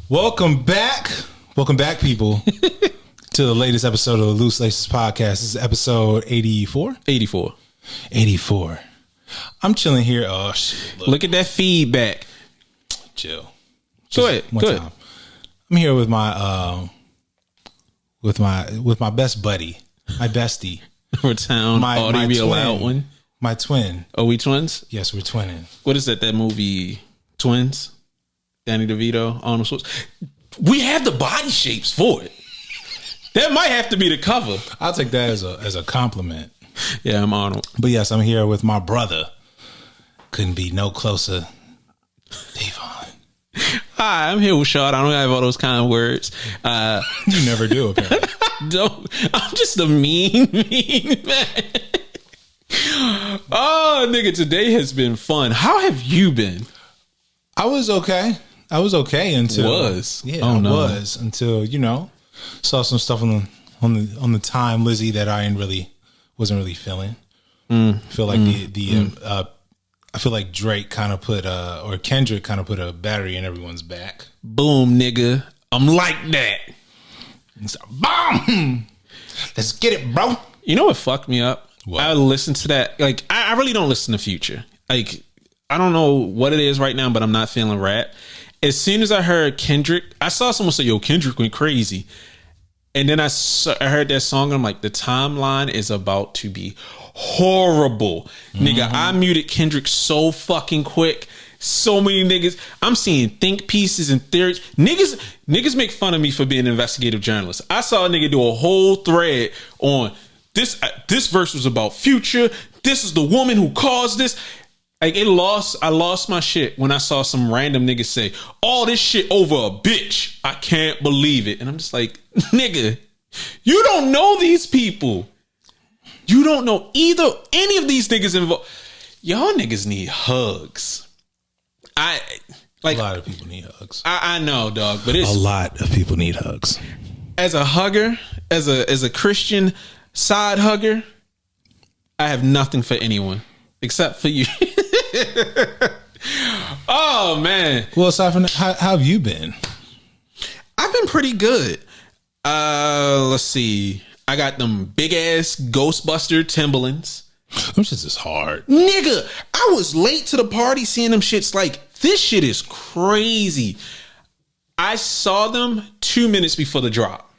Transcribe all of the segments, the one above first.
Welcome back, people, to the latest episode of the Loose Laces podcast. This is episode 84? 84. 84. I'm chilling here. Oh, shit. Look at that feedback. Chill. Go ahead. I'm here with my with my best buddy, my bestie. For town, my be a loud one. My twin. Are we twins? Yes, we're twinning. What is that movie, Twins? Danny DeVito, Arnold Schwarzenegger. We have the body shapes for it. That might have to be the cover. I'll take that as a compliment. Yeah, I'm Arnold. But yes, I'm here with my brother. Couldn't be no closer. Devon. Hi, I'm here with Shaw. I don't have all those kind of words. You never do, apparently. I'm just a mean man. Oh, nigga, today has been fun. How have you been? I was okay until until saw some stuff on the time, Lizzie, that I wasn't really feeling. I feel like I feel like Drake kind of put or Kendrick kind of put a battery in everyone's back. Boom, nigga, I'm like that. So, boom. Let's get it, bro. You know what fucked me up? What? I listened to that. Like, I really don't listen to Future. Like, I don't know what it is right now, but I'm not feeling rap. As soon as I heard Kendrick, I saw someone say, yo, Kendrick went crazy. And then I heard that song, and I'm like, the timeline is about to be horrible. Nigga, I muted Kendrick so fucking quick. So many niggas. I'm seeing think pieces and theories. Niggas make fun of me for being an investigative journalist. I saw a nigga do a whole thread on this verse was about Future. This is the woman who caused this. Like, I lost my shit when I saw some random niggas say, all this shit over a bitch. I can't believe it. And I'm just like, nigga, you don't know these people. You don't know any of these niggas involved. Y'all niggas need hugs. A lot of people need hugs. I know, dog, but it's a lot of people need hugs. As a hugger, as a Christian side hugger, I have nothing for anyone except for you. Oh man. Well, aside from that, how have you been? I've been pretty good. Let's see. I got them big ass Ghostbuster Timberlands. Them shits is hard. Nigga, I was late to the party seeing them shits. Like, this shit is crazy. I saw them 2 minutes before the drop.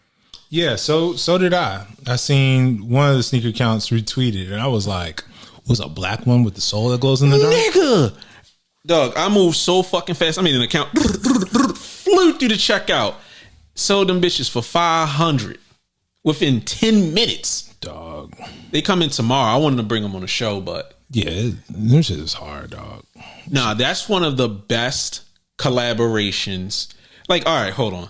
Yeah, so did I. I seen one of the sneaker accounts retweeted, and I was like, was a black one with the sole that glows in the dark? Nigga! Dog, I moved so fucking fast. I made an account. Flew through the checkout. Sold them bitches for $500 within 10 minutes. Dog. They come in tomorrow. I wanted to bring them on the show, but yeah, them shit is hard, dog. Nah, that's one of the best collaborations. Like, all right, hold on.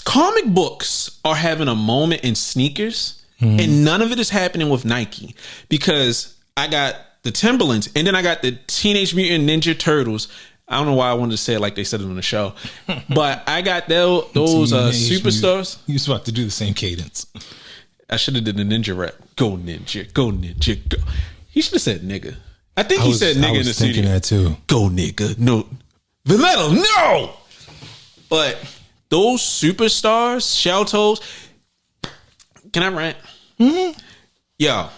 Comic books are having a moment in sneakers, and none of it is happening with Nike, because I got the Timberlands and then I got the Teenage Mutant Ninja Turtles. I don't know why I wanted to say it like they said it on the show, but I got those superstars. You was about to do the same cadence. I should have did the ninja rap. Go ninja, go ninja, go. He should have said nigga. I think he said nigga in the studio. I was thinking that too. Go nigga, no. Vanilla, no. But those superstars, shell toes. Can I rant? Mm-hmm. Yo,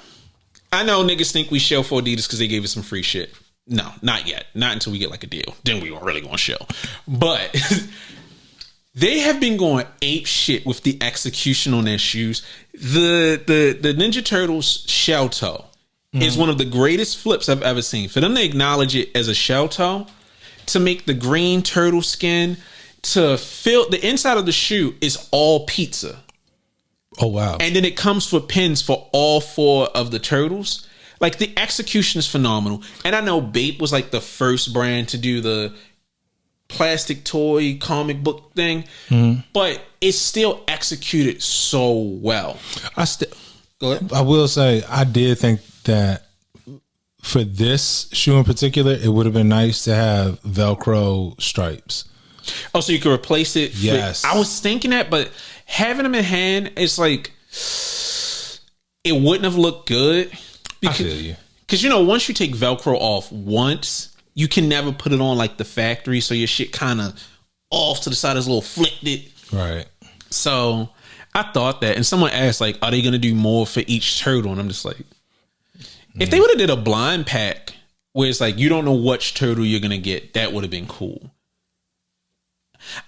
I know niggas think we shell for Adidas because they gave us some free shit. No, not yet. Not until we get like a deal. Then we really gonna shell. But they have been going ape shit with the execution on their shoes. The Ninja Turtles shell toe is one of the greatest flips I've ever seen. For them to acknowledge it as a shell toe, to make the green turtle skin, to fill the inside of the shoe is all pizza. Oh wow. And then it comes with pins for all 4 of the turtles. Like, the execution is phenomenal. And I know Bape was like the first brand to do the plastic toy comic book thing, but it's still executed so well. Go ahead. I will say, I did think that for this shoe in particular, it would have been nice to have Velcro stripes. Oh, so you could replace it? Yes. I was thinking that, but having them in hand, it's like, it wouldn't have looked good. I feel you. Because, once you take Velcro off once, you can never put it on like the factory, so your shit kind of off to the side, it's a little flicked. Right. So I thought that, and someone asked, like, are they going to do more for each turtle? And I'm just like, if they would have did a blind pack where it's like, you don't know which turtle you're going to get, that would have been cool.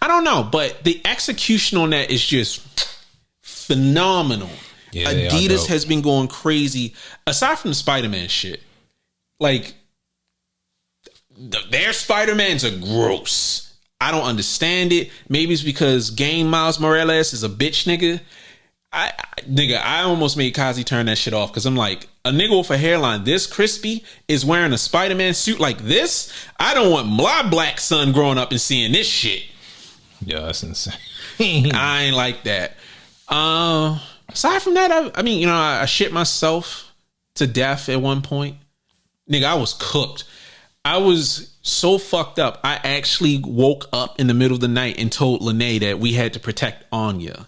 I don't know, but the execution on that is just phenomenal. Yeah, Adidas has been going crazy. Aside from the Spider-Man shit, like, their Spider-Mans are gross. I don't understand it. Maybe it's because Game Miles Morales is a bitch nigga. I almost made Kazi turn that shit off because I'm like, a nigga with a hairline this crispy is wearing a Spider-Man suit like this? I don't want my black son growing up and seeing this shit. Yeah, that's insane. I ain't like that. Aside from that, I mean, you know, I shit myself to death at one point. Nigga, I was cooked. I was so fucked up. I actually woke up in the middle of the night and told Lene that we had to protect Anya.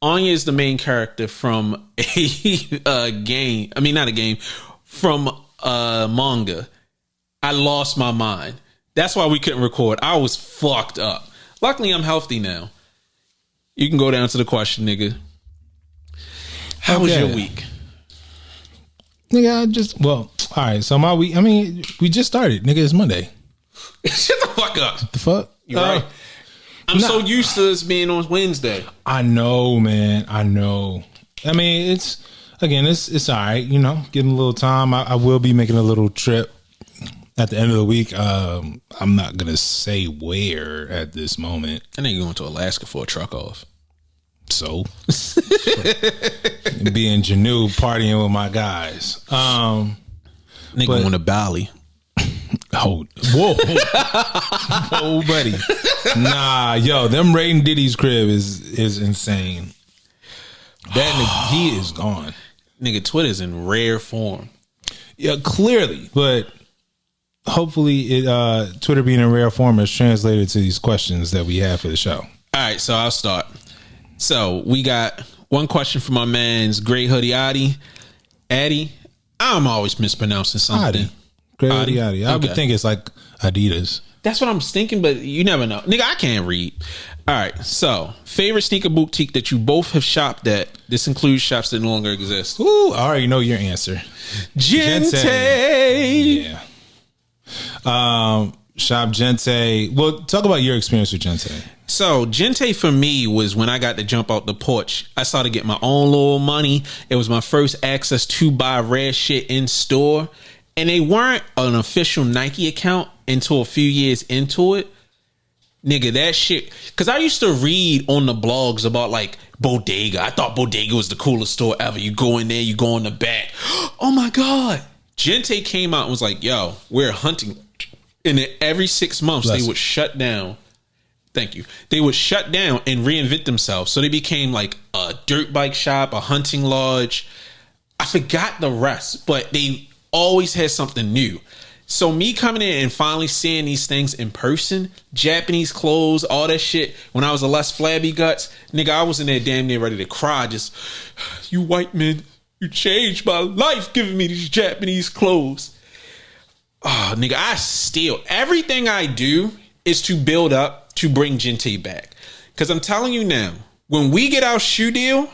Anya is the main character from a game. I mean, not a game, from a manga. I lost my mind. That's why we couldn't record. I was fucked up. Luckily, I'm healthy now. You can go down to the question, nigga. How was your week? Nigga, all right. So my week, I mean, we just started. Nigga, it's Monday. Shut the fuck up. What the fuck? You're right. I'm so used to this being on Wednesday. I know, man. I know. I mean, it's all right. You know, getting a little time. I will be making a little trip at the end of the week. I'm not going to say where at this moment. I think you're going to Alaska for a truck off. So be in Janu partying with my guys. Nigga going to Bali. Oh, whoa, buddy. Nah, yo, them raiding Diddy's crib is insane. That nigga, he is gone. Nigga, Twitter's in rare form. Yeah, clearly, but hopefully, Twitter being in rare form is translated to these questions that we have for the show. All right, so I'll start. So we got one question from my man's Grey Hoodie Addy. I'm always mispronouncing something. Grey Hoodie Addy. I would think it's like Adidas. That's what I'm thinking, but you never know. Nigga, I can't read. All right, so favorite sneaker boutique that you both have shopped at. This includes shops that no longer exist. Ooh, I already know your answer. Gente. Yeah. Shop Gente. Well, talk about your experience with Gente. So Gente for me was when I got to jump out the porch. I started getting my own little money. It was my first access to buy rare shit in store. And they weren't an official Nike account until a few years into it. Nigga, that shit. Because I used to read on the blogs about like Bodega. I thought Bodega was the coolest store ever. You go in there, you go in the back. Oh my God. Gente came out and was like, yo, we're hunting. And then every 6 months, they would shut down. Thank you. They would shut down and reinvent themselves. So they became like a dirt bike shop, a hunting lodge. I forgot the rest, but they always had something new. So me coming in and finally seeing these things in person, Japanese clothes, all that shit, when I was a less flabby guts, nigga, I was in there damn near ready to cry. Just, you white men, you changed my life giving me these Japanese clothes. Oh, nigga, I steal. Everything I do is to build up to bring Gente back. Because I'm telling you now, when we get our shoe deal,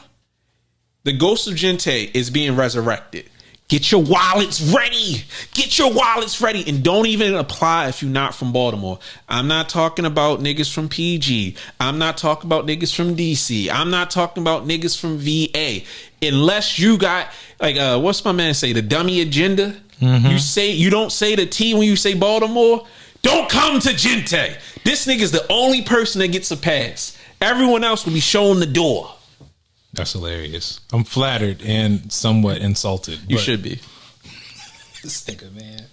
the ghost of Gente is being resurrected. Get your wallets ready. Get your wallets ready. And don't even apply if you're not from Baltimore. I'm not talking about niggas from PG. I'm not talking about niggas from DC. I'm not talking about niggas from VA. Unless you got, like, what's my man say? The dummy agenda? Mm-hmm. You don't say the T when you say Baltimore. Don't come to Gente. This nigga's the only person that gets a pass. Everyone else will be shown the door. That's hilarious. I'm flattered and somewhat insulted. You should be. This nigga, man.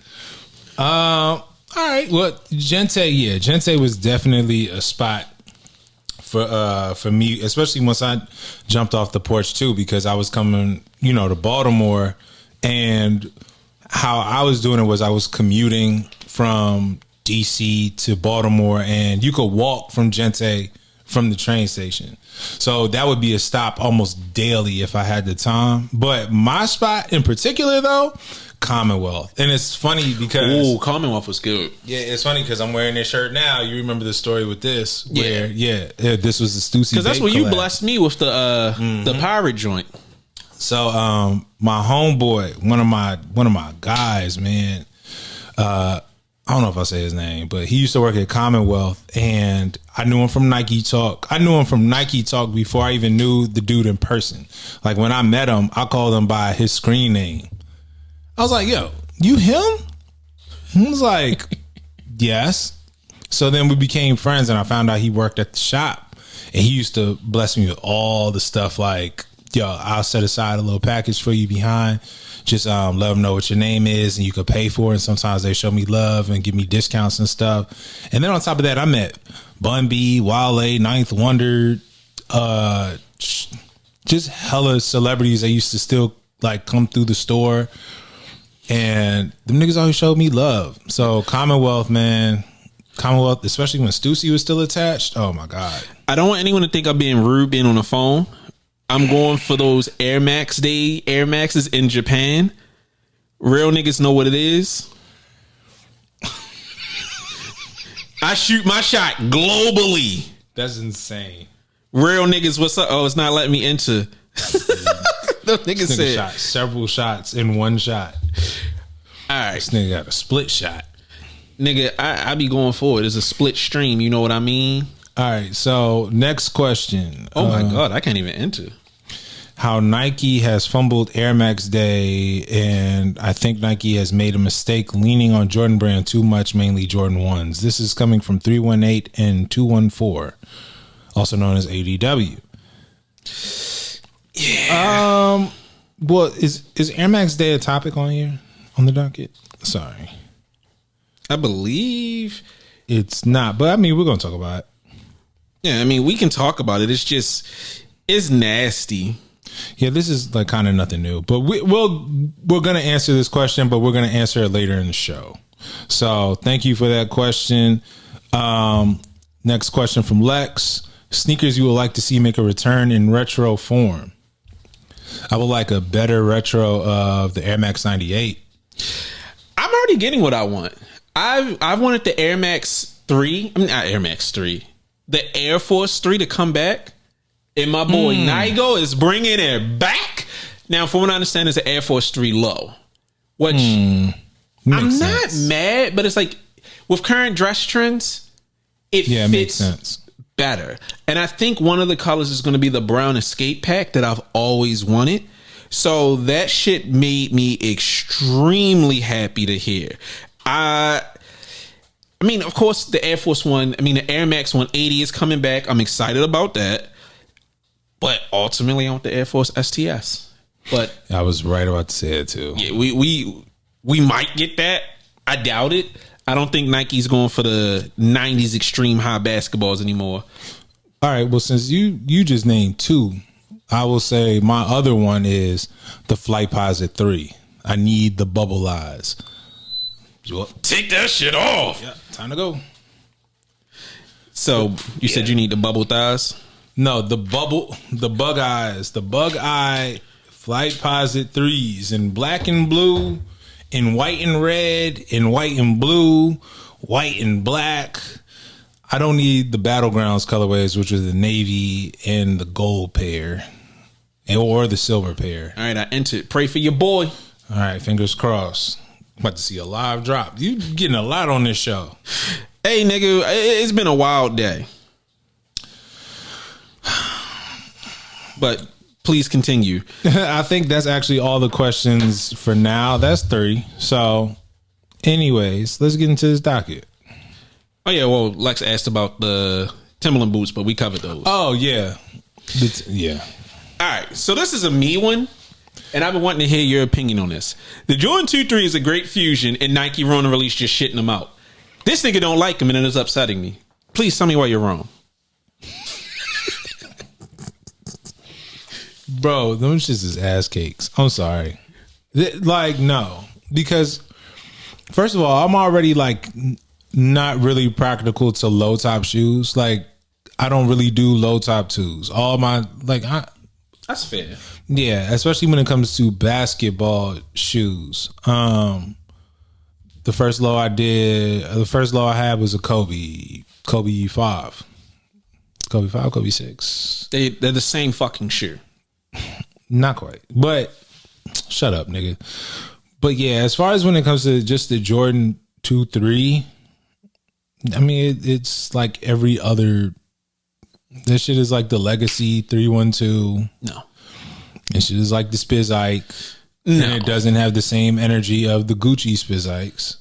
All right. Well, Gente was definitely a spot for me, especially once I jumped off the porch too, because I was coming, to Baltimore, and how I was doing it was I was commuting from DC to Baltimore, and you could walk from Gente from the train station. So that would be a stop almost daily if I had the time. But my spot in particular, though, Commonwealth. And it's funny because Commonwealth was good. Yeah, it's funny because I'm wearing this shirt now. You remember the story with this? Where this was the Stussy. Because that's where you blessed me with the pirate joint. So my homeboy, one of my guys, man. I don't know if I say his name, but he used to work at Commonwealth, and I knew him from Nike Talk. I knew him from Nike Talk before I even knew the dude in person. Like when I met him, I called him by his screen name. I was like, "Yo, you him?" He was like, "Yes." So then we became friends, and I found out he worked at the shop, and he used to bless me with all the stuff like, "Yo, I'll set aside a little package for you behind. Just let them know what your name is and you could pay for it." And sometimes they show me love and give me discounts and stuff. And then on top of that, I met Bun B, Wale, Ninth Wonder, just hella celebrities that used to still like come through the store. And them niggas always showed me love. So Commonwealth, man. Commonwealth, especially when Stussy was still attached. Oh my God. I don't want anyone to think I'm being rude being on the phone. I'm going for those Air Maxes in Japan. Real niggas know what it is. I shoot my shot globally. That's insane. Real niggas, what's up? Oh, it's not letting me enter. The nigga said shot several shots in one shot. All right. This nigga got a split shot. Nigga, I be going forward. It's a split stream. You know what I mean? All right, so next question. Oh my God, I can't even enter. How Nike has fumbled Air Max Day, and I think Nike has made a mistake leaning on Jordan Brand too much, mainly Jordan 1s. This is coming from 318 and 214, also known as ADW. Yeah. Well, is Air Max Day a topic on here on the docket? Sorry, I believe it's not, but I mean we're gonna talk about it. Yeah, I mean we can talk about it. It's nasty. Yeah, this is like kind of nothing new, but we're going to answer this question, but we're going to answer it later in the show. So thank you for that question. Next question from Lex. Sneakers you would like to see make a return in retro form. I would like a better retro of the Air Max 98. I'm already getting what I want. I've wanted the Air Max 3. I mean, not Air Max 3. The Air Force 3 to come back. And my boy Nigo is bringing it back. Now, from what I understand, it's an Air Force 3 low. Which I'm not mad, but it's like with current dress trends, it fits makes sense. Better. And I think one of the colors is going to be the brown escape pack that I've always wanted. So that shit made me extremely happy to hear. I mean, of course, the Air Force One, the Air Max 180 is coming back. I'm excited about that. But ultimately, I want the Air Force STS. But I was right about to say it too. Yeah, we might get that. I doubt it. I don't think Nike's going for the 90s extreme high basketballs anymore. All right. Well, since you just named two, I will say my other one is the Flight Posit 3. I need the bubble eyes. Take that shit off. Yeah, time to go. So you said you need the bubble thighs? No, the bug eyes, the bug eye Flight Posit 3s in black and blue, in white and red, in white and blue, white and black. I don't need the Battlegrounds colorways, which are the navy and the gold pair, or the silver pair. All right, I entered. Pray for your boy. All right, fingers crossed. I'm about to see a live drop. You getting a lot on this show. Hey, nigga, it's been a wild day. But please continue. I think that's actually all the questions for now. That's 3. So, anyways, let's get into this docket. Oh, yeah. Well, Lex asked about the Timberland boots, but we covered those. Oh, yeah. Yeah. All right. So, this is a me one, and I've been wanting to hear your opinion on this. The Jordan 2.3 is a great fusion, and Nike Rona release just shitting them out. This nigga don't like him, and it is upsetting me. Please tell me why you're wrong. Bro, them shits is ass cakes. I'm sorry. Like, no. Because, first of all, I'm already, like, not really practical to low-top shoes. Like, I don't really do low-top twos. All my, like, That's fair. Yeah, especially when it comes to basketball shoes. The first low I had was a Kobe 5. Kobe 5, Kobe 6. They're the same fucking shoe. Not quite. But shut up, nigga. But yeah, as far as when it comes to just the Jordan 2-3, I mean, it's like every other. This shit is like the Legacy 312. No. This shit is like the Spiz Ike. No. And it doesn't have the same energy of the Gucci Spiz Ikes.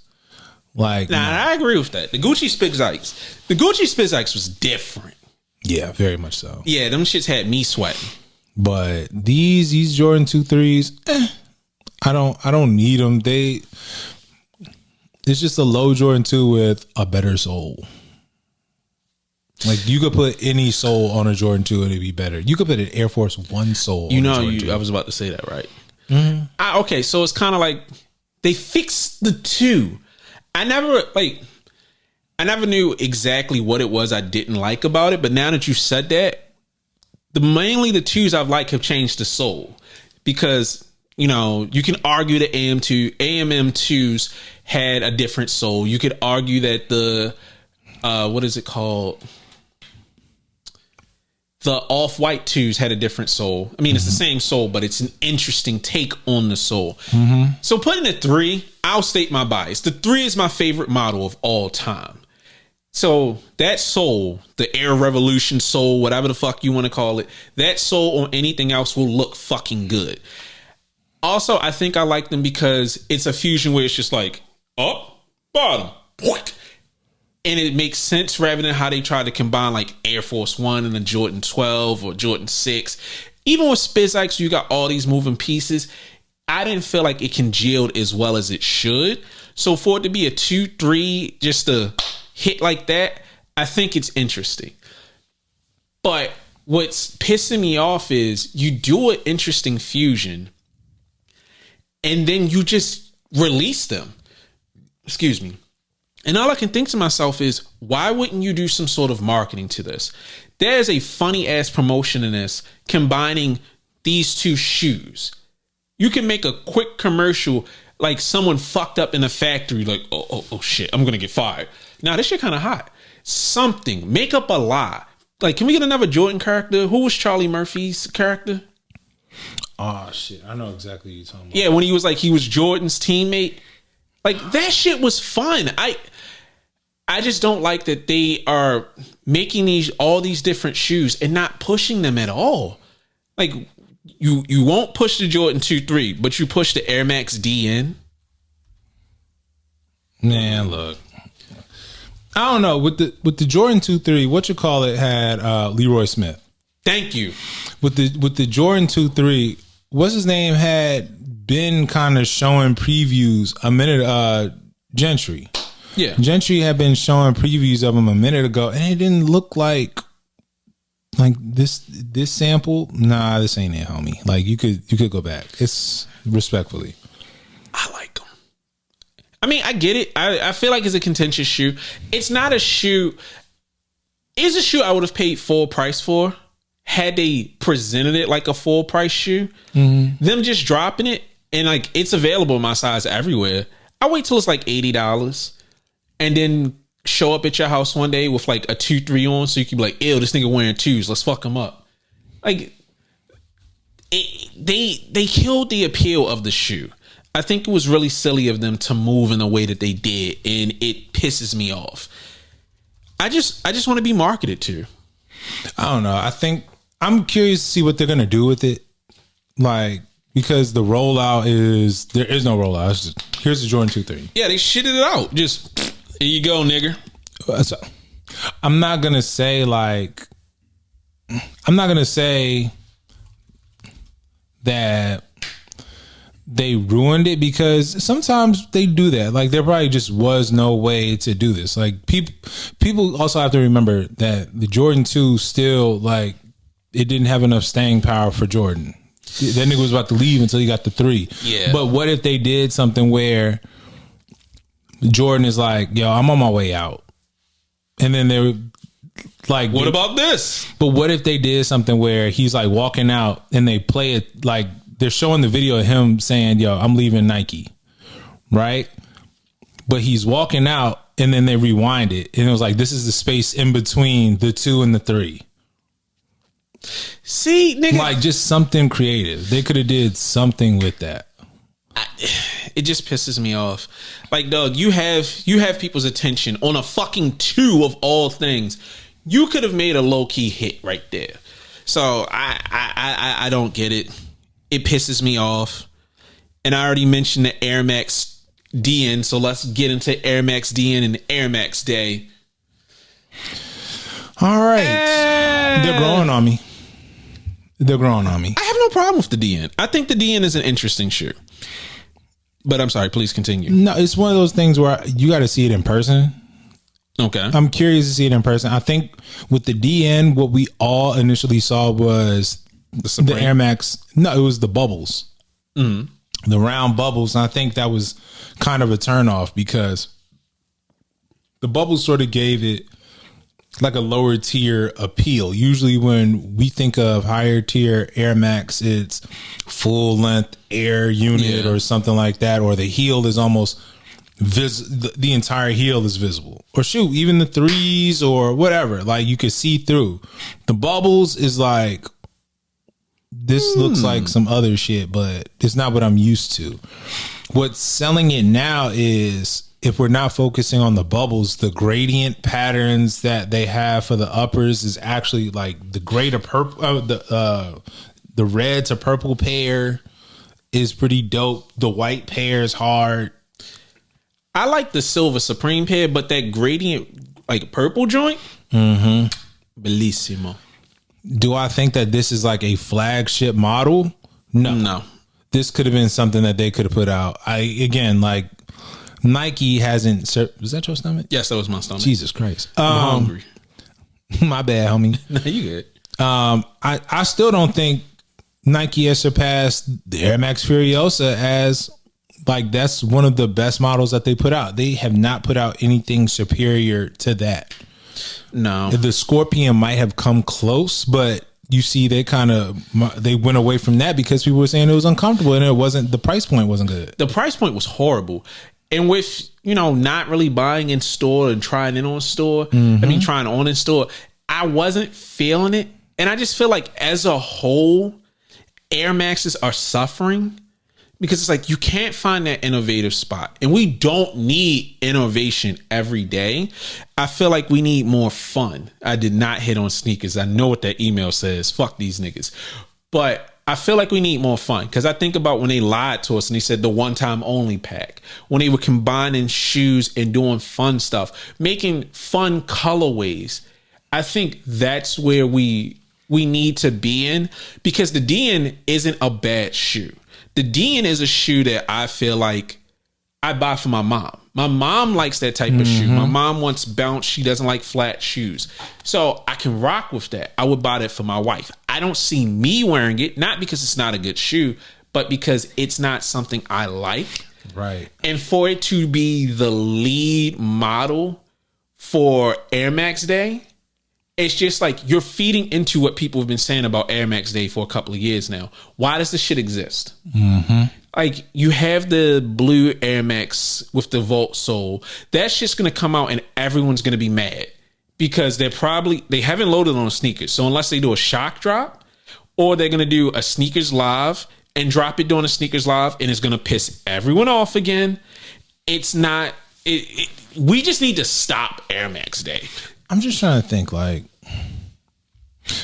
Like, I agree with that. The Gucci Spiz Ikes was different. Yeah, very much so. Yeah, them shits had me sweating. But these Jordan 2-3s, I don't need them. It's just a low Jordan 2 with a better sole. Like, you could put any sole on a Jordan 2 and it'd be better. You could put an Air Force One sole on a Jordan 2. I was about to say that, right? Mm-hmm. Okay, so it's kind of like they fixed the 2. I never knew exactly what it was I didn't like about it, but now that you said that, mainly the 2s I've liked have changed the sole. Because, you know, you can argue the AMM2s had a different sole. You could argue that the what is it called? The Off-White 2s had a different sole. I mean, it's the same sole, but it's an interesting take on the sole. Mm-hmm. So putting a 3, I'll state my bias. The 3 is my favorite model of all time. So that sole, the Air Revolution sole, whatever the fuck you want to call it, that sole on anything else will look fucking good. Also, I think I like them because it's a fusion where it's just like up, bottom, and it makes sense rather than how they try to combine like Air Force One and the Jordan 12 or Jordan 6. Even with Spiz Ikes, you got all these moving pieces. I didn't feel like it congealed as well as it should. So for it to be a 2-3, just a hit like that, I think it's interesting. But what's pissing me off is you do an interesting fusion and then you just release them. Excuse me. And all I can think to myself is, why wouldn't you do some sort of marketing to this? There's a funny ass promotion in this, combining these 2 shoes. You can make a quick commercial like someone fucked up in a factory, like, oh shit, I'm gonna get fired. Now this shit kind of hot. Something, make up a lie. Like, can we get another Jordan character? Who was Charlie Murphy's character? Oh shit, I know exactly what you're talking about. Yeah, when he was Jordan's teammate. Like, that shit was fun. I just don't like that they are making all these different shoes and not pushing them at all. Like, you won't push the Jordan 2-3, but you push the Air Max DN. Man, look, I don't know, with the Jordan 2-3, what you call it had Leroy Smith. Thank you. With the Jordan 2-3, what's his name had been kind of showing previews a minute. Gentry. Yeah, Gentry had been showing previews of him a minute ago, and it didn't look like this sample. Nah, this ain't it, homie. Like, you could go back. It's respectfully. I like them. I mean, I get it. I feel like it's a contentious shoe. It's not a shoe. It's a shoe I would have paid full price for had they presented it like a full price shoe. Mm-hmm. Them just dropping it and like it's available in my size everywhere. I wait till it's like $80 and then show up at your house one day with like a 2-3 on, so you can be like, ew, this nigga wearing 2s. Let's fuck him up. Like, they killed the appeal of the shoe. I think it was really silly of them to move in the way that they did, and it pisses me off. I just want to be marketed to. I don't know. I think I'm curious to see what they're gonna do with it. Like, because the rollout there is no rollout. It's just, here's the Jordan 2-3. Yeah, they shitted it out. Just, here you go, nigga. So, I'm not gonna say that they ruined it, because sometimes they do that. Like, there probably just was no way to do this. Like, people also have to remember that the Jordan 2 still, like, it didn't have enough staying power for Jordan. That nigga was about to leave until he got the 3. Yeah. But what if they did something where Jordan is like, yo, I'm on my way out. And then like, what about this? But what if they did something where he's like walking out and they play it like they're showing the video of him saying, "Yo, I'm leaving Nike," right? But he's walking out and then they rewind it and it was like, this is the space in between the 2 and the 3. See, nigga, like just something creative. They could have did something with that. It just pisses me off. Like, dog, you have people's attention on a fucking 2 of all things. You could have made a low key hit right there. So I don't get it. It pisses me off. And I already mentioned the Air Max DN, so let's get into Air Max DN and Air Max Day. All right, they're growing on me. I have no problem with the DN. I think the DN is an interesting shoe. But I'm sorry, please continue. No, it's one of those things where you got to see it in person. Okay. I'm curious to see it in person. I think with the DN, what we all initially saw was the Air Max. No, it was the bubbles. Mm-hmm. The round bubbles. And I think that was kind of a turnoff because the bubbles sort of gave it like a lower tier appeal. Usually when we think of higher tier Air Max, it's full length air unit or something like that, or the heel is almost the entire heel is visible, or shoot, even the 3s or whatever, like you could see through. The bubbles is like, this looks like some other shit, but it's not what I'm used to. What's selling it now is, if we're not focusing on the bubbles, the gradient patterns that they have for the uppers is actually like the gray to purple, the red to purple pair is pretty dope. The white pair is hard. I like the silver Supreme pair, but that gradient, like purple joint, bellissimo. Do I think that this is like a flagship model? No. This could have been something that they could have put out. Like Nike hasn't. Was that your stomach? Yes, that was my stomach. Jesus Christ, I'm hungry. My bad, homie. No, you good. I still don't think Nike has surpassed the Air Max Furiosa as like that's one of the best models that they put out. They have not put out anything superior to that. No, the Scorpion might have come close, but you see, they went away from that because people were saying it was uncomfortable and it wasn't. The price point wasn't good. The price point was horrible. And with, not really buying in store and trying it on store, trying on in store, I wasn't feeling it. And I just feel like as a whole, Air Maxes are suffering because it's like you can't find that innovative spot. And we don't need innovation every day. I feel like we need more fun. I did not hit on sneakers. I know what that email says. Fuck these niggas. But I feel like we need more fun because I think about when they lied to us and they said the one time only pack, when they were combining shoes and doing fun stuff, making fun colorways. I think that's where we need to be in, because the DN isn't a bad shoe. The DN is a shoe that I feel like I buy for my mom. My mom likes that type of shoe. My mom wants bounce. She doesn't like flat shoes. So I can rock with that. I would buy that for my wife. I don't see me wearing it, not because it's not a good shoe, but because it's not something I like. Right. And for it to be the lead model for Air Max Day, it's just like you're feeding into what people have been saying about Air Max Day for a couple of years now. Why does this shit exist? Like, you have the blue Air Max with the Volt sole. That shit's going to come out and everyone's going to be mad because they haven't loaded on sneakers. So unless they do a shock drop, or they're going to do a sneakers live and drop it during a sneakers live, and it's going to piss everyone off again. It's not, we just need to stop Air Max Day. I'm just trying to think, like,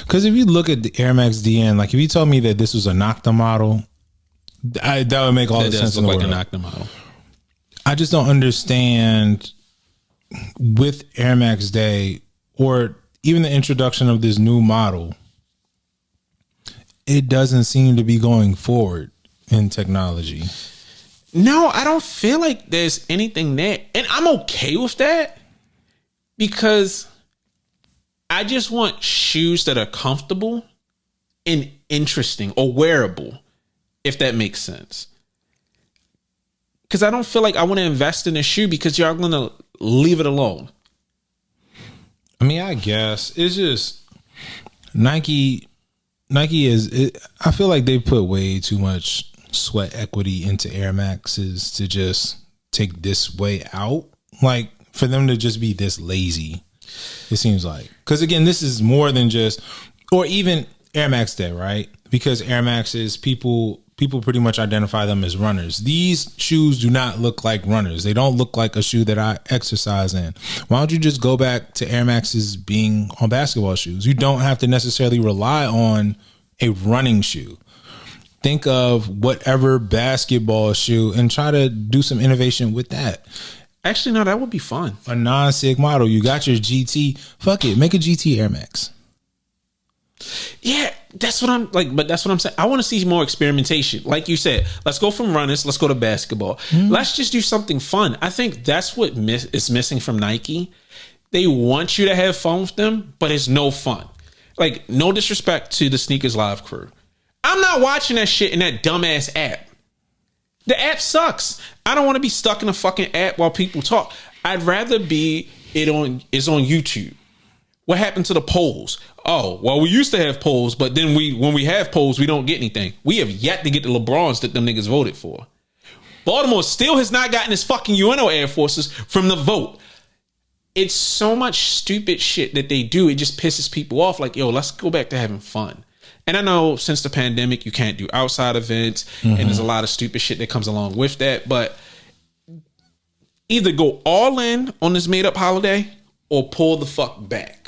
because if you look at the Air Max DN, like if you told me that this was a Nocta model, that would make all the sense in the world. Like a Nocta model. I just don't understand with Air Max Day or even the introduction of this new model. It doesn't seem to be going forward in technology. No, I don't feel like there's anything there. And I'm okay with that because I just want shoes that are comfortable and interesting or wearable, if that makes sense. Because I don't feel like I want to invest in a shoe because y'all going to leave it alone. I mean, I guess it's just Nike. Nike is. I feel like they put way too much sweat equity into Air Maxes to just take this way out. Like for them to just be this lazy, it seems like. Because again, this is more than just, or even Air Max Day, right? Because Air Maxes, people pretty much identify them as runners. These shoes do not look like runners. They don't look like a shoe that I exercise in. Why don't you just go back to Air Maxes being on basketball shoes? You don't have to necessarily rely on a running shoe. Think of whatever basketball shoe and try to do some innovation with that. Actually, no, that would be fun. A non-sig model. You got your GT. Fuck it. Make a GT Air Max. Yeah, that's what I'm like. But that's what I'm saying. I want to see more experimentation. Like you said, let's go from runners. Let's go to basketball. Let's just do something fun. I think that's what is missing from Nike. They want you to have fun with them, but it's no fun. Like, no disrespect to the Sneakers Live crew. I'm not watching that shit in that dumbass app. The app sucks. I don't want to be stuck in a fucking app while people talk. I'd rather be on YouTube. What happened to the polls? Oh, well, we used to have polls, but then when we have polls, we don't get anything. We have yet to get the LeBrons that them niggas voted for. Baltimore still has not gotten his fucking UNO Air Forces from the vote. It's so much stupid shit that they do. It just pisses people off. Like, yo, let's go back to having fun. And I know since the pandemic, you can't do outside events, and there's a lot of stupid shit that comes along with that. But either go all in on this made up holiday or pull the fuck back.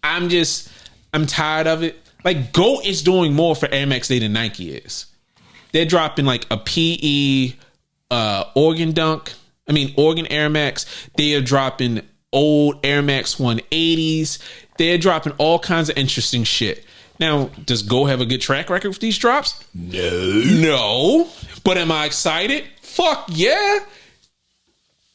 I'm tired of it. Like, GOAT is doing more for Air Max Day than Nike is. They're dropping like a PE Oregon Air Max. They are dropping old Air Max 180s. They're dropping all kinds of interesting shit. Now, does Go have a good track record with these drops? No. But am I excited? Fuck yeah.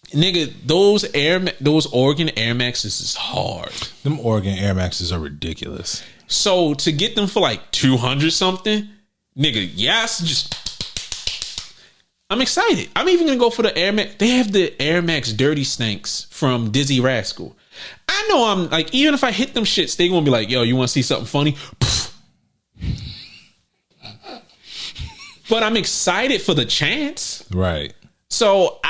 Nigga, those Oregon Air Maxes is hard. Them Oregon Air Maxes are ridiculous. So to get them for like 200 something, nigga, yes, I'm excited. I'm even gonna go for the Air Max. They have the Air Max Dirty Snakes from Dizzy Rascal. I know I'm like, even if I hit them shits, they gonna be like, yo, you wanna see something funny? But I'm excited for the chance. Right. So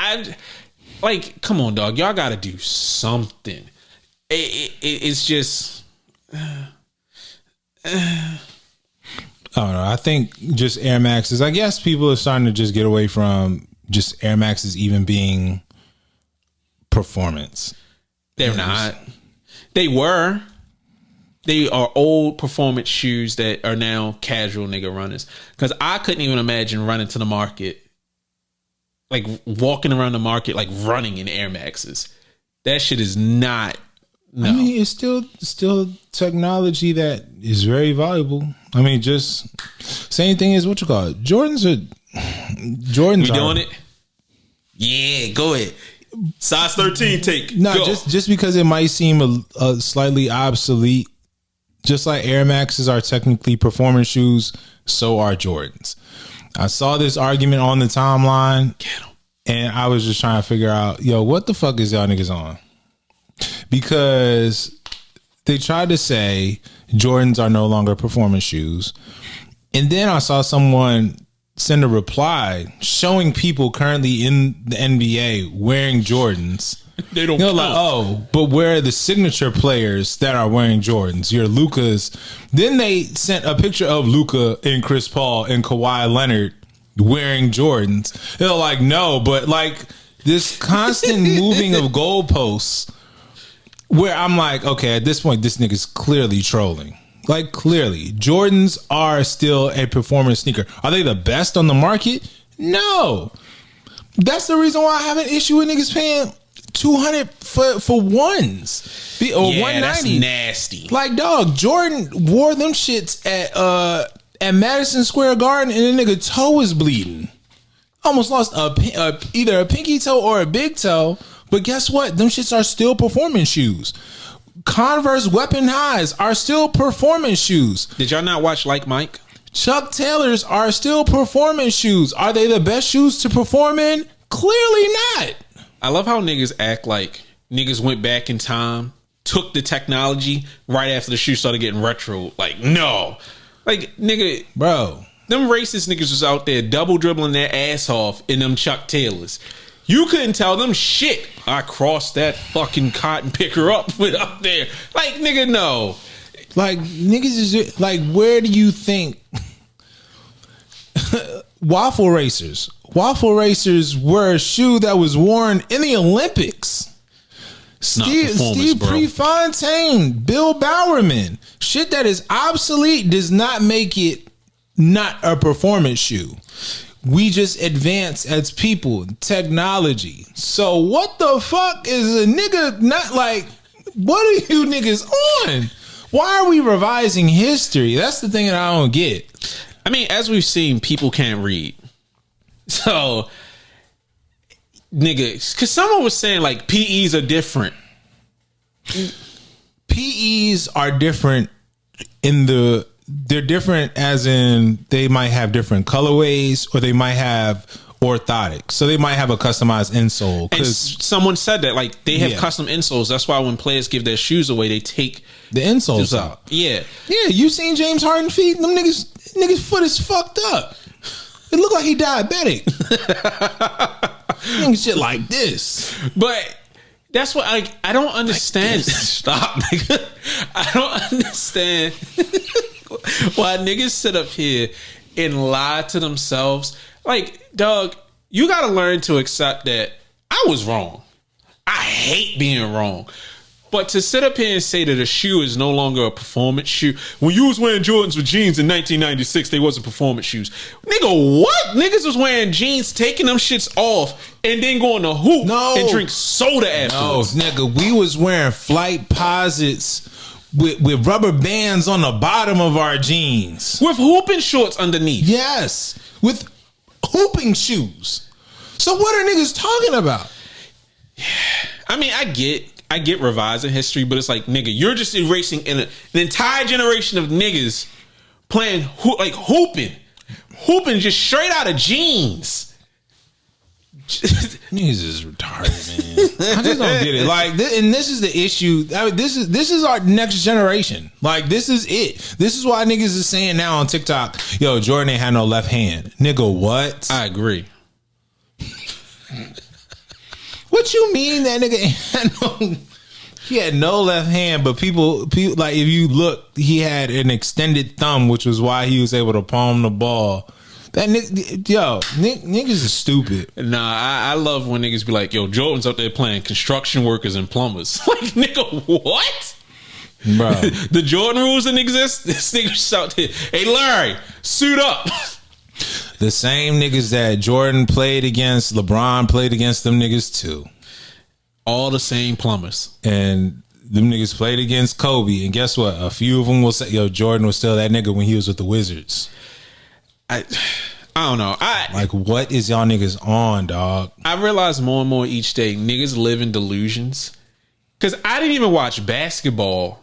like, come on, dog. Y'all got to do something. It's just... I don't know. I think just Air Maxes, I guess people are starting to just get away from just Air Maxes even being performance. They're not. They were. They are old performance shoes that are now casual nigga runners. Because I couldn't even imagine running to the market, like walking around the market, like running in Air Maxes. That shit is not. No. I mean, it's still technology that is very valuable. I mean, just same thing as what you call it. Jordans. We doing it? Yeah, go ahead. Size 13 take. No, just because it might seem a slightly obsolete. Just like Air Maxes are technically performance shoes, so are Jordans. I saw this argument on the timeline, and I was just trying to figure out, yo, what the fuck is y'all niggas on? Because they tried to say Jordans are no longer performance shoes. And then I saw someone send a reply showing people currently in the NBA wearing Jordans. They don't count. Like, oh, but where are the signature players that are wearing Jordans? Your Lukas. Then they sent a picture of Luka and Chris Paul and Kawhi Leonard wearing Jordans. They're like, no, but like this constant moving of goalposts where I'm like, okay, at this point, this nigga's clearly trolling. Like, clearly. Jordans are still a performance sneaker. Are they the best on the market? No. That's the reason why I have an issue with niggas paying $200 for ones or $190. That's nasty. Like, dog, Jordan wore them shits at Madison Square Garden, and the nigga toe was bleeding. Almost lost either a pinky toe or a big toe. But guess what? Them shits are still performance shoes. Converse Weapon Highs are still performance shoes. Did y'all not watch Like Mike? Chuck Taylors are still performance shoes. Are they the best shoes to perform in? Clearly not. I love how niggas act like niggas went back in time took the technology right after the shoe started getting retro. Like, no. Like, nigga. Bro. Them racist niggas was out there double dribbling their ass off in them Chuck Taylors. You couldn't tell them shit. I crossed that fucking cotton picker up with up there. Like, nigga, no. Like, niggas is like, where do you think waffle racers were a shoe that was worn in the Olympics? Steve Prefontaine, Bill Bowerman, shit that is obsolete does not make it not a performance shoe. We just advance as people, technology. So what the fuck is a nigga not like? What are you niggas on? Why are we revising history? That's the thing that I don't get. I mean, as we've seen, people can't read. So, nigga, because someone was saying like PEs are different. PEs are different they're different as in they might have different colorways or they might have orthotics. So they might have a customized insole. Because someone said that like they have custom insoles. That's why when players give their shoes away, they take the insoles out. Yeah. Yeah, you seen James Harden feet? Them niggas foot is fucked up. It look like he diabetic. Shit like this. But that's what I don't understand. Like stop, nigga. I don't understand why niggas sit up here and lie to themselves. Like, dog, you gotta learn to accept that I was wrong. I hate being wrong. But to sit up here and say that a shoe is no longer a performance shoe, when you was wearing Jordans with jeans in 1996, they wasn't performance shoes. Nigga, what? Niggas was wearing jeans, taking them shits off, and then going to hoop and drink soda afterwards. No, nigga, we was wearing flight posits with rubber bands on the bottom of our jeans. With hooping shorts underneath. Yes, with hooping shoes. So what are niggas talking about? I mean, I get revising history, but it's like, nigga, you're just erasing an entire generation of niggas playing hooping just straight out of jeans. Niggas is retarded, man. I just don't get it. Like, and this is the issue. I mean, this is our next generation. Like, this is it. This is why niggas is saying now on TikTok, yo, Jordan ain't had no left hand. Nigga, what? I agree. What you mean that nigga ain't had no? He had no left hand, but people like, if you look, he had an extended thumb, which was why he was able to palm the ball. That niggas is stupid. Nah, I love when niggas be like, yo, Jordan's out there playing construction workers and plumbers. Like, nigga, what? Bro. The Jordan rules didn't exist. This nigga's out there. Hey, Larry, suit up. The same niggas that Jordan played against, LeBron played against them niggas too. All the same plumbers. And them niggas played against Kobe. And guess what? A few of them will say, yo, Jordan was still that nigga when he was with the Wizards. I don't know. Like, what is y'all niggas on, dog? I realize more and more each day niggas live in delusions. Because I didn't even watch basketball.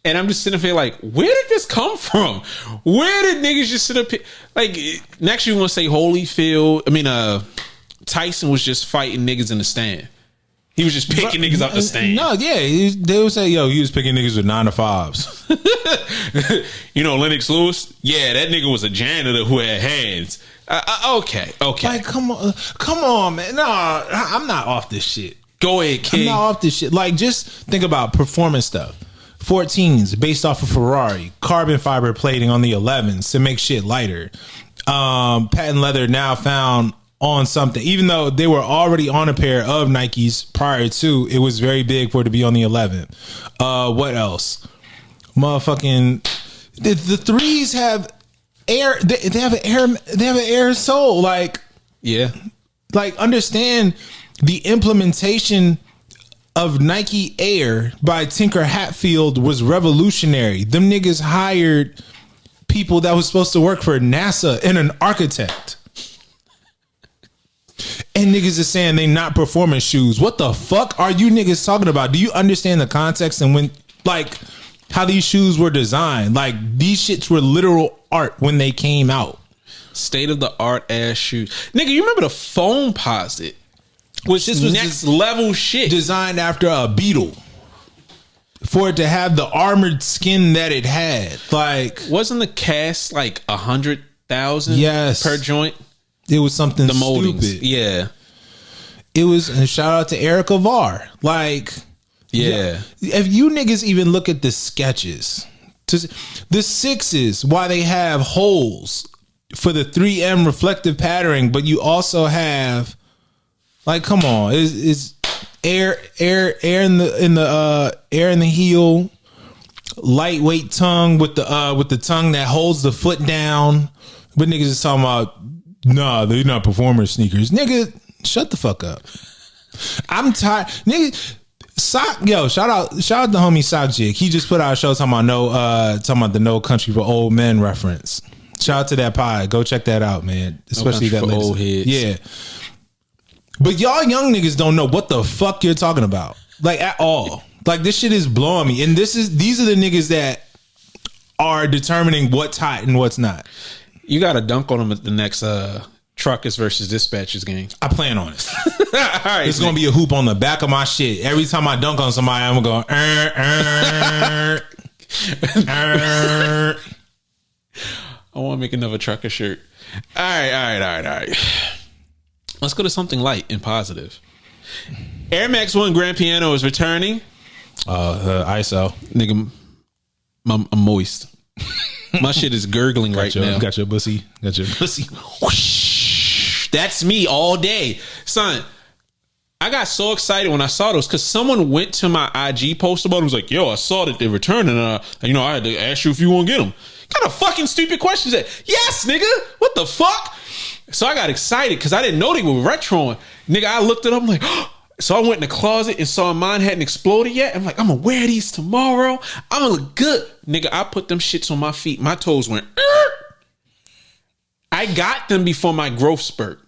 And I'm just sitting there like, where did this come from? Where did niggas just sit up here? Like, next you want to say Holyfield. I mean, Tyson was just fighting niggas in the stand. He was just picking niggas up the stand. No, yeah. They would say, yo, he was picking niggas with 9 to 5s. You know, Lennox Lewis? Yeah, that nigga was a janitor who had hands. Okay. Like, come on, man. No, I'm not off this shit. Go ahead, King. I'm not off this shit. Like, just think about performance stuff. 14s based off of Ferrari, carbon fiber plating on the 11s to make shit lighter. Patent leather now found on something, even though they were already on a pair of Nikes prior to, it was very big for it to be on the 11. What else? Motherfucking the threes have air. They have an air sole. Like, yeah, like, understand the implementation of Nike Air by Tinker Hatfield was revolutionary. Them niggas hired people that was supposed to work for NASA and an architect. And niggas is saying they not performance shoes. What the fuck are you niggas talking about? Do you understand the context and when, like, how these shoes were designed? Like, these shits were literal art when they came out. State of the art ass shoes. Nigga, you remember the foam posit? Which this was next level shit. Designed after a Beetle. for it to have the armored skin that it had. Like, wasn't the cast like 100,000 yes, per joint? It was something the moldings. stupid. Yeah. It was, and shout out to Erica Varr. Like, yeah. If you niggas even look at the sketches, the sixes, why they have holes for the 3M reflective patterning, but you also have, like, come on, is air in the heel, lightweight tongue with the tongue that holds the foot down. But niggas is talking about, nah, they're not performer sneakers. Nigga, shut the fuck up. I'm tired, nigga. Sock, yo, shout out the homie Sock Jig. He just put out a show talking about the No Country for Old Men reference. Shout out to that pod. Go check that out, man. Especially that latest. Old heads. Yeah. But y'all young niggas don't know what the fuck you're talking about. Like, at all. Like, this shit is blowing me. And these are the niggas that are determining what's hot and what's not. You got to dunk on them at the next Truckers versus Dispatchers game. I plan on it. All right, it's gonna be a hoop on the back of my shit. Every time I dunk on somebody, I'm gonna go. I want to make another trucker shirt. All right. Let's go to something light and positive. Air Max 1 Grand Piano is returning. ISO. Nigga, I'm moist. My shit is gurgling now. Got your pussy. Whoosh. That's me all day. Son, I got so excited when I saw those because someone went to my IG post about it and was like, yo, I saw that they returned and I had to ask you if you want to get them. What kind of fucking stupid questions that? Yes, nigga. What the fuck? So I got excited because I didn't know they were retroing. Nigga, I looked it up. I'm like, so I went in the closet and saw mine hadn't exploded yet. I'm like, I'm going to wear these tomorrow. I'm going to look good. Nigga, I put them shits on my feet. My toes went, I got them before my growth spurt.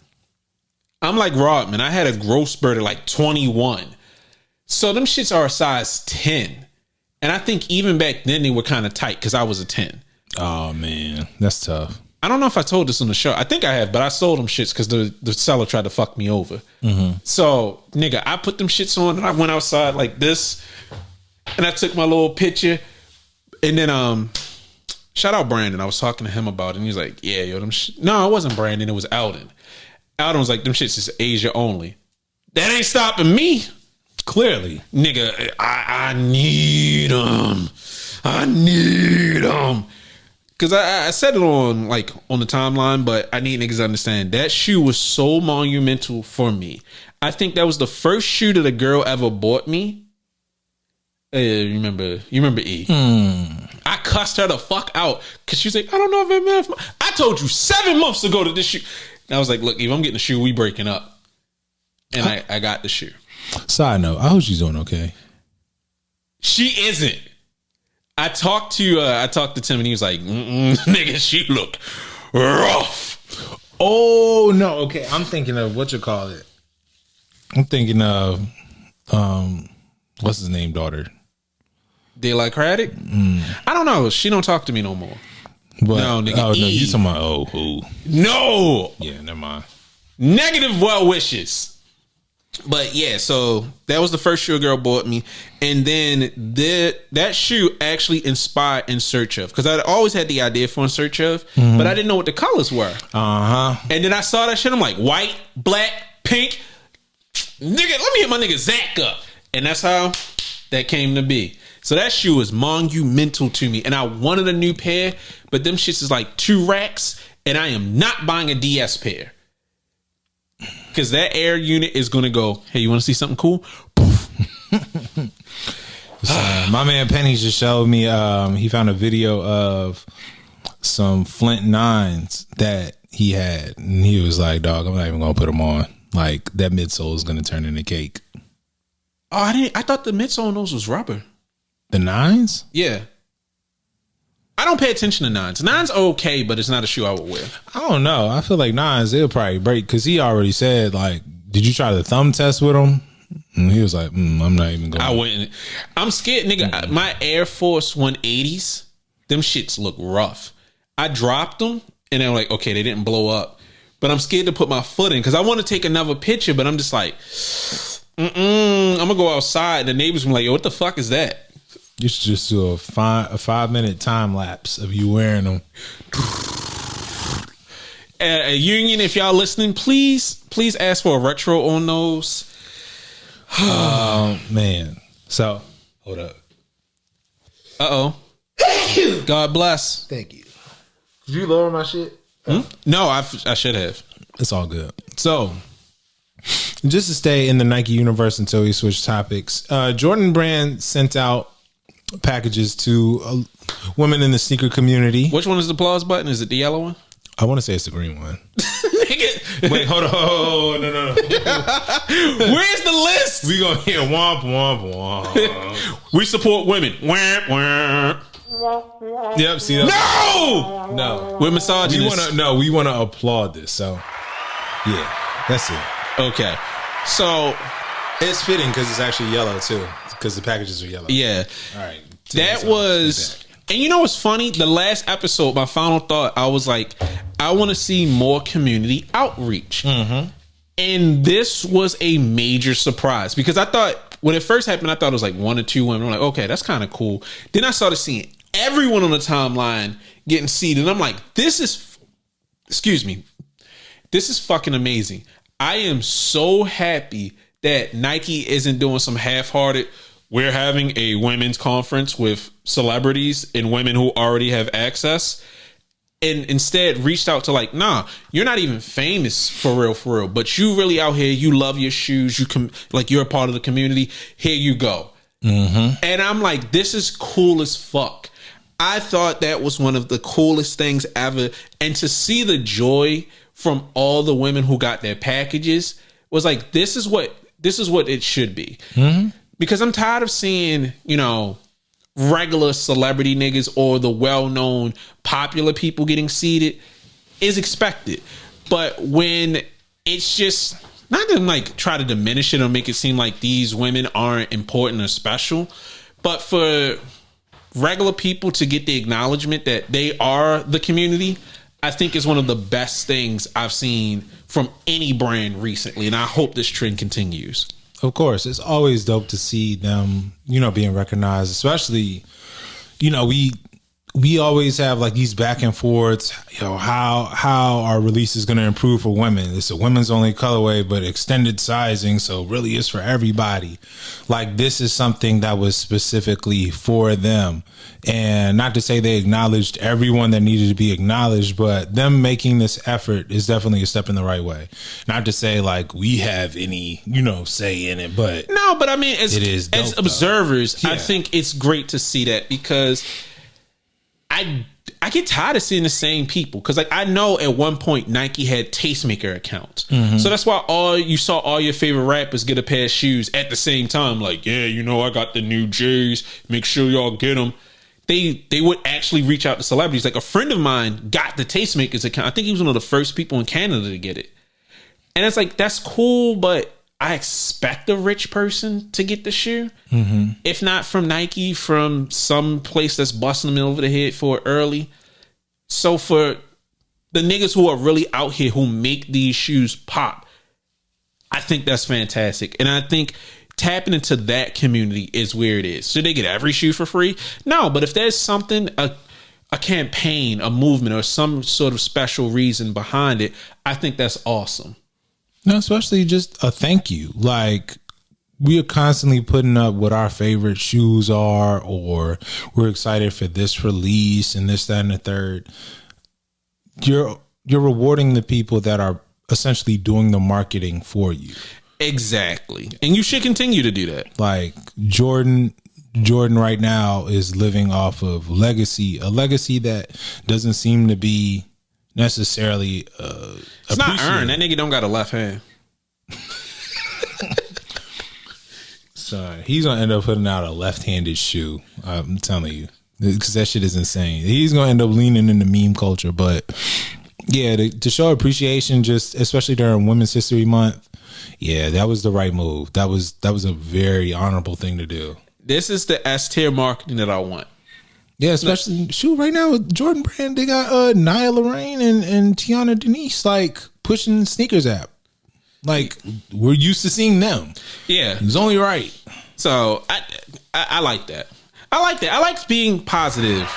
I'm like Rodman. I had a growth spurt at like 21. So them shits are a size 10. And I think even back then they were kind of tight because I was a 10. Oh, man. That's tough. I don't know if I told this on the show. I think I have, but I sold them shits because the seller tried to fuck me over. Mm-hmm. So, nigga, I put them shits on and I went outside like this and I took my little picture. And then, shout out Brandon. I was talking to him about it and he was like, yeah, yo, them no, it wasn't Brandon. It was Alden. Alden was like, them shits is Asia only. That ain't stopping me. Clearly. Nigga, I need them. I need them. Because I said it on the timeline, but I need niggas to understand that shoe was so monumental for me. I think that was the first shoe that a girl ever bought me. You remember E? I cussed her the fuck out because she was like, I don't know if it matters. I told you 7 months ago that this shoe. And I was like, look, if I'm getting the shoe, we breaking up. And I got the shoe. Side note, I hope she's doing okay. She isn't. I talked to Tim and he was like, nigga, she look rough. Oh no, okay. I'm thinking of what you call it. I'm thinking of what's his name, daughter? Daylight Craddock? I don't know. She don't talk to me no more. But, no, nigga. Oh no, you talking about who? No. Yeah, never mind. Negative well wishes. But yeah, so that was the first shoe a girl bought me. And then that shoe actually inspired In Search Of. Because I always had the idea for In Search Of, but I didn't know what the colors were. And then I saw that shit. I'm like, white, black, pink. Nigga, let me hit my nigga Zach up. And that's how that came to be. So that shoe is monumental to me. And I wanted a new pair, but them shits is like 2 racks. And I am not buying a DS pair. Because that air unit is going to go, hey, you want to see something cool? My man Penny just showed me, he found a video of some Flint 9s that he had. And he was like, dog, I'm not even going to put them on. Like, that midsole is going to turn into cake. Oh, I thought the midsole on those was rubber. The 9s? Yeah. I don't pay attention to 9s. 9s are okay, but it's not a shoe I would wear. I don't know. I feel like 9s, it'll probably break because he already said, like, did you try the thumb test with him? And he was like, I'm not even going. I wouldn't. I'm scared, nigga. My Air Force 180s, them shits look rough. I dropped them and I'm like, okay, they didn't blow up. But I'm scared to put my foot in because I want to take another picture, but I'm just like, I'm going to go outside and the neighbors will be like, yo, what the fuck is that? You should just do a 5-minute time lapse of you wearing them. Union, if y'all listening, please ask for a retro on those. Oh man. So hold up. God bless. Thank you. Did you lower my shit? No, I should have. It's all good. So, just to stay in the Nike universe until we switch topics, Jordan Brand sent out packages to women in the sneaker community. Which one is the applause button? Is it the yellow one? I want to say it's the green one. Wait, hold on. Oh, no. Where's the list? We gonna hear womp, womp, womp. We support women. Womp, womp. Yep, see that? No. We're misogynists. We want to applaud this. So, yeah, that's it. Okay. So, it's fitting because it's actually yellow too, because the packages are yellow. Yeah. All right. That was... And you know what's funny? The last episode, my final thought, I was like, I want to see more community outreach. Mm-hmm. And this was a major surprise because I thought, when it first happened, I thought it was like 1 or 2 women. I'm like, okay, that's kind of cool. Then I started seeing everyone on the timeline getting seated. And I'm like, this is fucking amazing. I am so happy that Nike isn't doing some half-hearted, we're having a women's conference with celebrities and women who already have access, and instead reached out to like, nah, you're not even famous for real, but you really out here, you love your shoes, you're a part of the community, here you go. Mm-hmm. And I'm like, this is cool as fuck. I thought that was one of the coolest things ever, and to see the joy from all the women who got their packages was like, this is what it should be. Mm-hmm. Because I'm tired of seeing, regular celebrity niggas or the well-known popular people getting seated is expected. But when it's just not to like try to diminish it or make it seem like these women aren't important or special, but for regular people to get the acknowledgement that they are the community, I think is one of the best things I've seen from any brand recently. And I hope this trend continues. Of course, it's always dope to see them, being recognized, especially, we always have like these back and forths, how our release is going to improve for women. It's a women's only colorway, but extended sizing. So really it's for everybody. Like this is something that was specifically for them. And not to say they acknowledged everyone that needed to be acknowledged, but them making this effort is definitely a step in the right way. Not to say like we have any, say in it, but no, but I mean, as observers, yeah. I think it's great to see that because I get tired of seeing the same people because like I know at one point Nike had tastemaker accounts, so that's why you saw all your favorite rappers get a pair of shoes at the same time. Like, yeah, I got the new J's. Make sure y'all get them. They would actually reach out to celebrities. Like a friend of mine got the tastemakers account. I think he was one of the first people in Canada to get it, and it's like that's cool, but I expect a rich person to get the shoe. Mm-hmm. If not from Nike, from some place that's busting them over the head for it early. So for the niggas who are really out here who make these shoes pop, I think that's fantastic. And I think tapping into that community is where it is. Should they get every shoe for free? No, but if there's something, a campaign, a movement, or some sort of special reason behind it, I think that's awesome. No, especially just a thank you. Like we are constantly putting up what our favorite shoes are, or we're excited for this release and this, that, and the third. You're rewarding the people that are essentially doing the marketing for you. Exactly. And you should continue to do that. Like Jordan right now is living off of a legacy that doesn't seem to be necessarily it's not earned. That nigga don't got a left hand. Sorry, he's gonna end up putting out a left-handed shoe. I'm telling you, because that shit is insane. He's gonna end up leaning into meme culture, but yeah, to show appreciation, just especially during Women's History Month. Yeah, that was the right move. That was a very honorable thing to do. This is the S tier marketing that I want. Yeah, especially right now with Jordan Brand, they got Nia Lorraine and Tiana Denise like pushing sneakers app. Like we're used to seeing them. Yeah, it's only right. So I like that. I like that. I like being positive.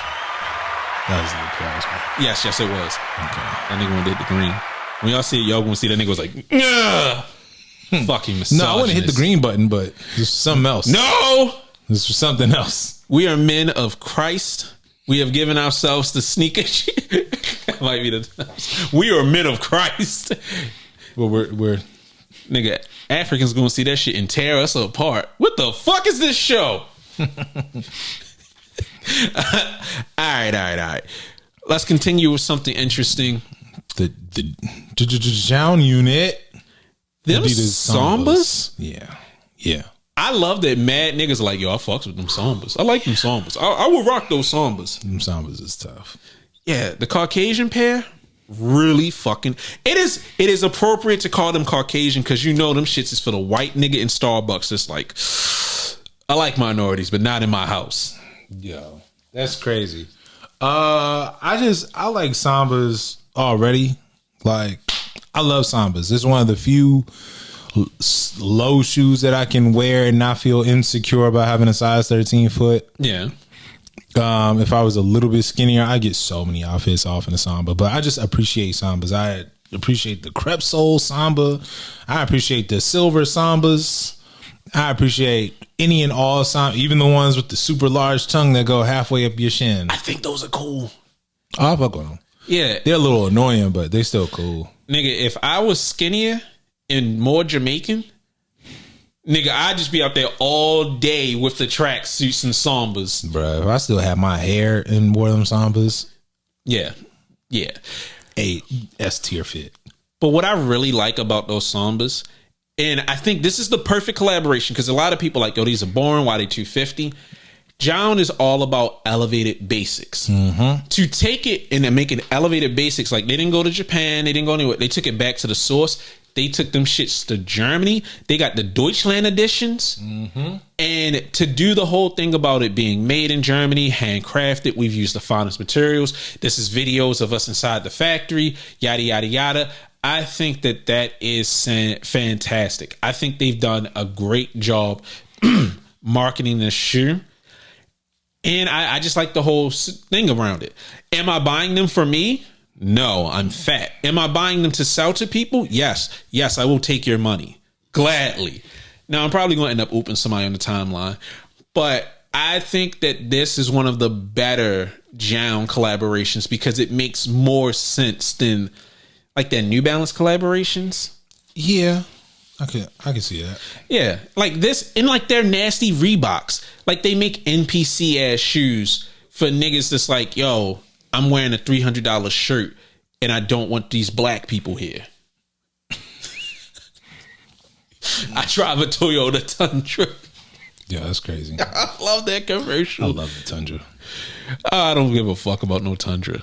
That was the applause. Yes, it was. Okay. That nigga one did the green. When y'all see it, y'all gonna see that nigga was like, ugh! Fucking misogynist. No, I wouldn't hit the green button, but there's something else. No! This was something else. We are men of Christ. We have given ourselves the sneaker. Might be the. We are men of Christ. Well, we're nigga. Africans gonna see that shit and tear us apart. What the fuck is this show? All right. Let's continue with something interesting. The Down unit. Them Sambas? Yeah. I love that mad niggas are like, yo, I fucks with them Sambas. I like them Sambas. I will rock those Sambas. Them Sambas is tough. Yeah, the Caucasian pair, really fucking. It is appropriate to call them Caucasian because you know them shits is for the white nigga in Starbucks. It's like, I like minorities, but not in my house. Yo, that's crazy. I like Sambas already. Like, I love Sambas. It's one of the few low shoes that I can wear and not feel insecure about having a size 13 foot. Yeah. If I was a little bit skinnier, I get so many outfits off in a Samba, but I just appreciate Sambas. I appreciate the crepe sole Samba. I appreciate the silver Sambas. I appreciate any and all Samba, even the ones with the super large tongue that go halfway up your shin. I think those are cool. Oh, I fuck with them. Yeah. They're a little annoying, but they still cool. Nigga, if I was skinnier and more Jamaican, nigga, I'd just be out there all day with the tracksuits and Sambas. Bruh, if I still had my hair and wore them Sambas. Yeah. A S tier fit. But what I really like about those Sambas, and I think this is the perfect collaboration because a lot of people like, yo, these are boring. Why they $250? John is all about elevated basics. Mm-hmm. To take it and make it elevated basics, like they didn't go to Japan, they didn't go anywhere. They took it back to the source. They took them shits to Germany. They got the Deutschland editions. Mm-hmm. And to do the whole thing about it being made in Germany, handcrafted, we've used the finest materials. This is videos of us inside the factory, yada, yada, yada. I think that is fantastic. I think they've done a great job marketing this shoe. And I just like the whole thing around it. Am I buying them for me? No, I'm fat. Am I buying them to sell to people? Yes. Yes, I will take your money. Gladly. Now, I'm probably going to end up ooping somebody on the timeline. But I think that this is one of the better Jown collaborations because it makes more sense than like their New Balance collaborations. Yeah. I can see that. Yeah. Like this and like their nasty Reeboks. Like they make NPC ass shoes for niggas that's like, yo, I'm wearing a $300 shirt and I don't want these black people here. I drive a Toyota Tundra. Yeah, that's crazy. I love that commercial. I love the Tundra. I don't give a fuck about no Tundra.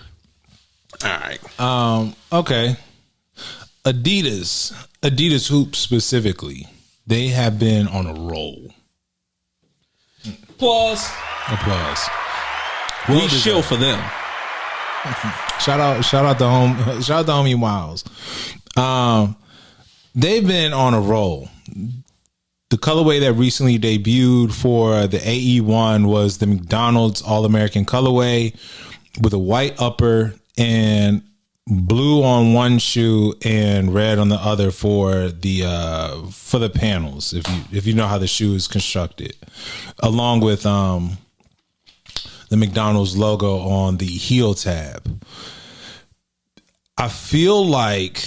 All right. Okay. Adidas hoops specifically, they have been on a roll. Applause. We shill for them. Shout out the homie Miles. They've been on a roll. The colorway that recently debuted for the AE1 was the McDonald's All-American colorway with a white upper and blue on one shoe and red on the other for the panels. If you know how the shoe is constructed, along with the McDonald's logo on the heel tab. I feel like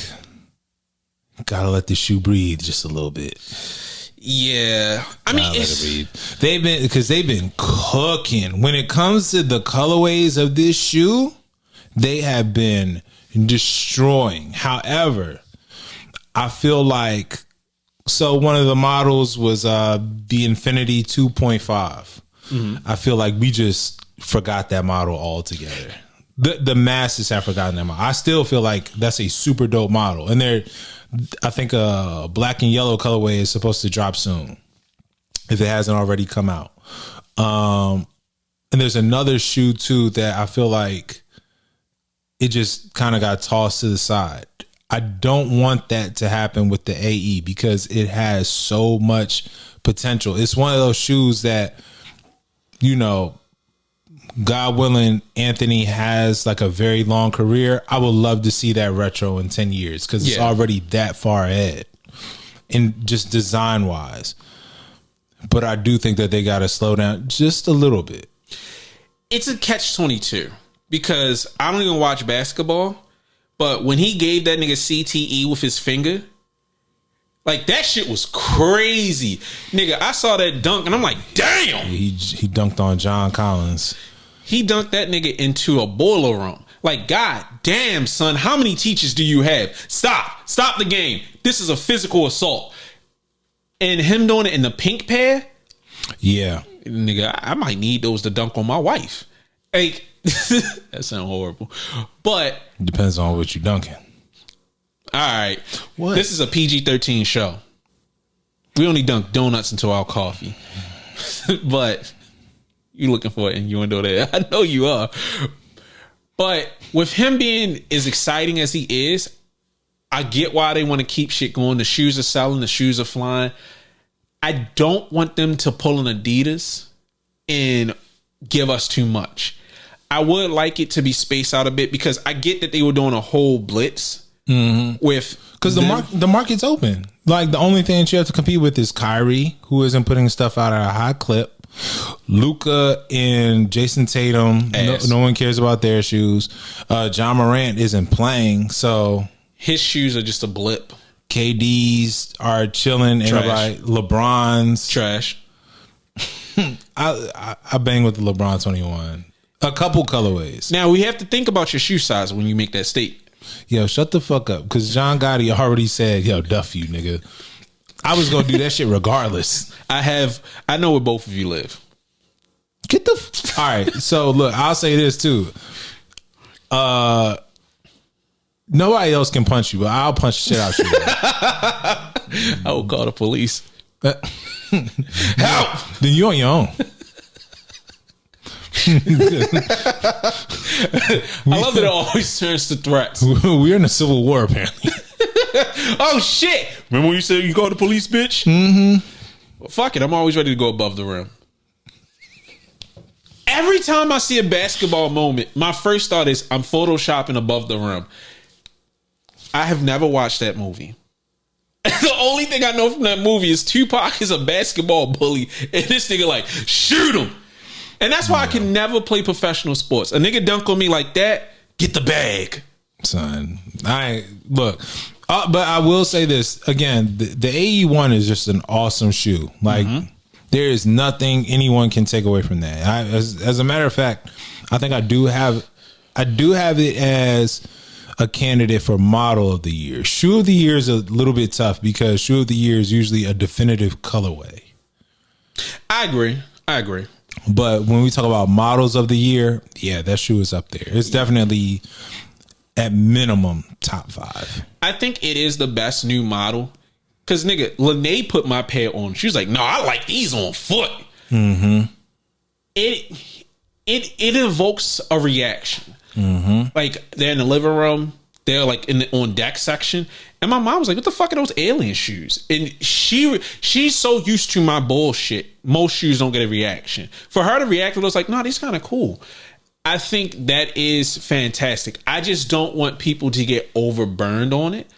gotta let the shoe breathe just a little bit. Yeah, I mean, they've been cooking when it comes to the colorways of this shoe. They have been destroying. However, I feel like one of the models was the Infinity 2.5. Mm-hmm. I feel like we just forgot that model altogether. The masses have forgotten that model. I still feel like that's a super dope model, and I think a black and yellow colorway is supposed to drop soon if it hasn't already come out. And there's another shoe too that I feel like it just kind of got tossed to the side. I don't want that to happen with the AE because it has so much potential. It's one of those shoes that you know, God willing, Anthony has like a very long career, I would love to see that retro in 10 years because it's already that far ahead in just design wise. But I do think that they got to slow down just a little bit. It's a catch-22 because I don't even watch basketball, but when he gave that nigga CTE with his finger, like that shit was crazy. Nigga, I saw that dunk and I'm like, damn. He dunked on John Collins. He dunked that nigga into a boiler room. Like, god damn, son, how many teachers do you have? Stop the game. This is a physical assault. And him doing it in the pink pad? Yeah. Nigga, I might need those to dunk on my wife. Like, that sounds horrible. But depends on what you're dunking. All right. What? This is a PG-13 show. We only dunk donuts into our coffee. But you looking for an innuendo there. I know you are. But with him being as exciting as he is, I get why they want to keep shit going. The shoes are selling. The shoes are flying. I don't want them to pull an Adidas and give us too much. I would like it to be spaced out a bit because I get that they were doing a whole blitz with because the market's open. Like the only thing that you have to compete with is Kyrie, who isn't putting stuff out at a high clip. Luka and Jason Tatum, no one cares about their shoes. John Morant isn't playing, so his shoes are just a blip. KD's are chilling. Everybody, LeBron's trash. I bang with the LeBron 21. A couple colorways. Now we have to think about your shoe size when you make that statement. Yo, shut the fuck up, because John Gotti already said, "Yo, duff you, nigga." I was gonna do that shit regardless. I know where both of you live. Get the. All right, so look, I'll say this too. Nobody else can punch you, but I'll punch the shit out you. I will call the police. Help! Then you on your own. I love that it always turns to threats. We're in a civil war, apparently. Oh shit! Remember when you said you call the police, bitch? Well, fuck it, I'm always ready to go above the rim. Every time I see a basketball moment, my first thought is I'm photoshopping above the rim. I have never watched that movie. The only thing I know from that movie is Tupac is a basketball bully, and this nigga like shoot him. And that's why I can never play professional sports. A nigga dunk on me like that, get the bag. Son, look. But I will say this again: the AE1 is just an awesome shoe. Like there is nothing anyone can take away from that. As a matter of fact, I think I do have it as a candidate for model of the year. Shoe of the year is a little bit tough because shoe of the year is usually a definitive colorway. I agree. But when we talk about models of the year, yeah, that shoe is up there. It's definitely at minimum top 5. I think it is the best new model. Cause nigga, Lene put my pair on. She was like, "No, I like these on foot." It evokes a reaction. Like they're in the living room, they're like in the on deck section, and my mom was like, "What the fuck are those alien shoes?" And she's so used to my bullshit. Most shoes don't get a reaction. For her to react, it was like, "No, these kind of cool." I think that is fantastic. I just don't want people to get overburned on it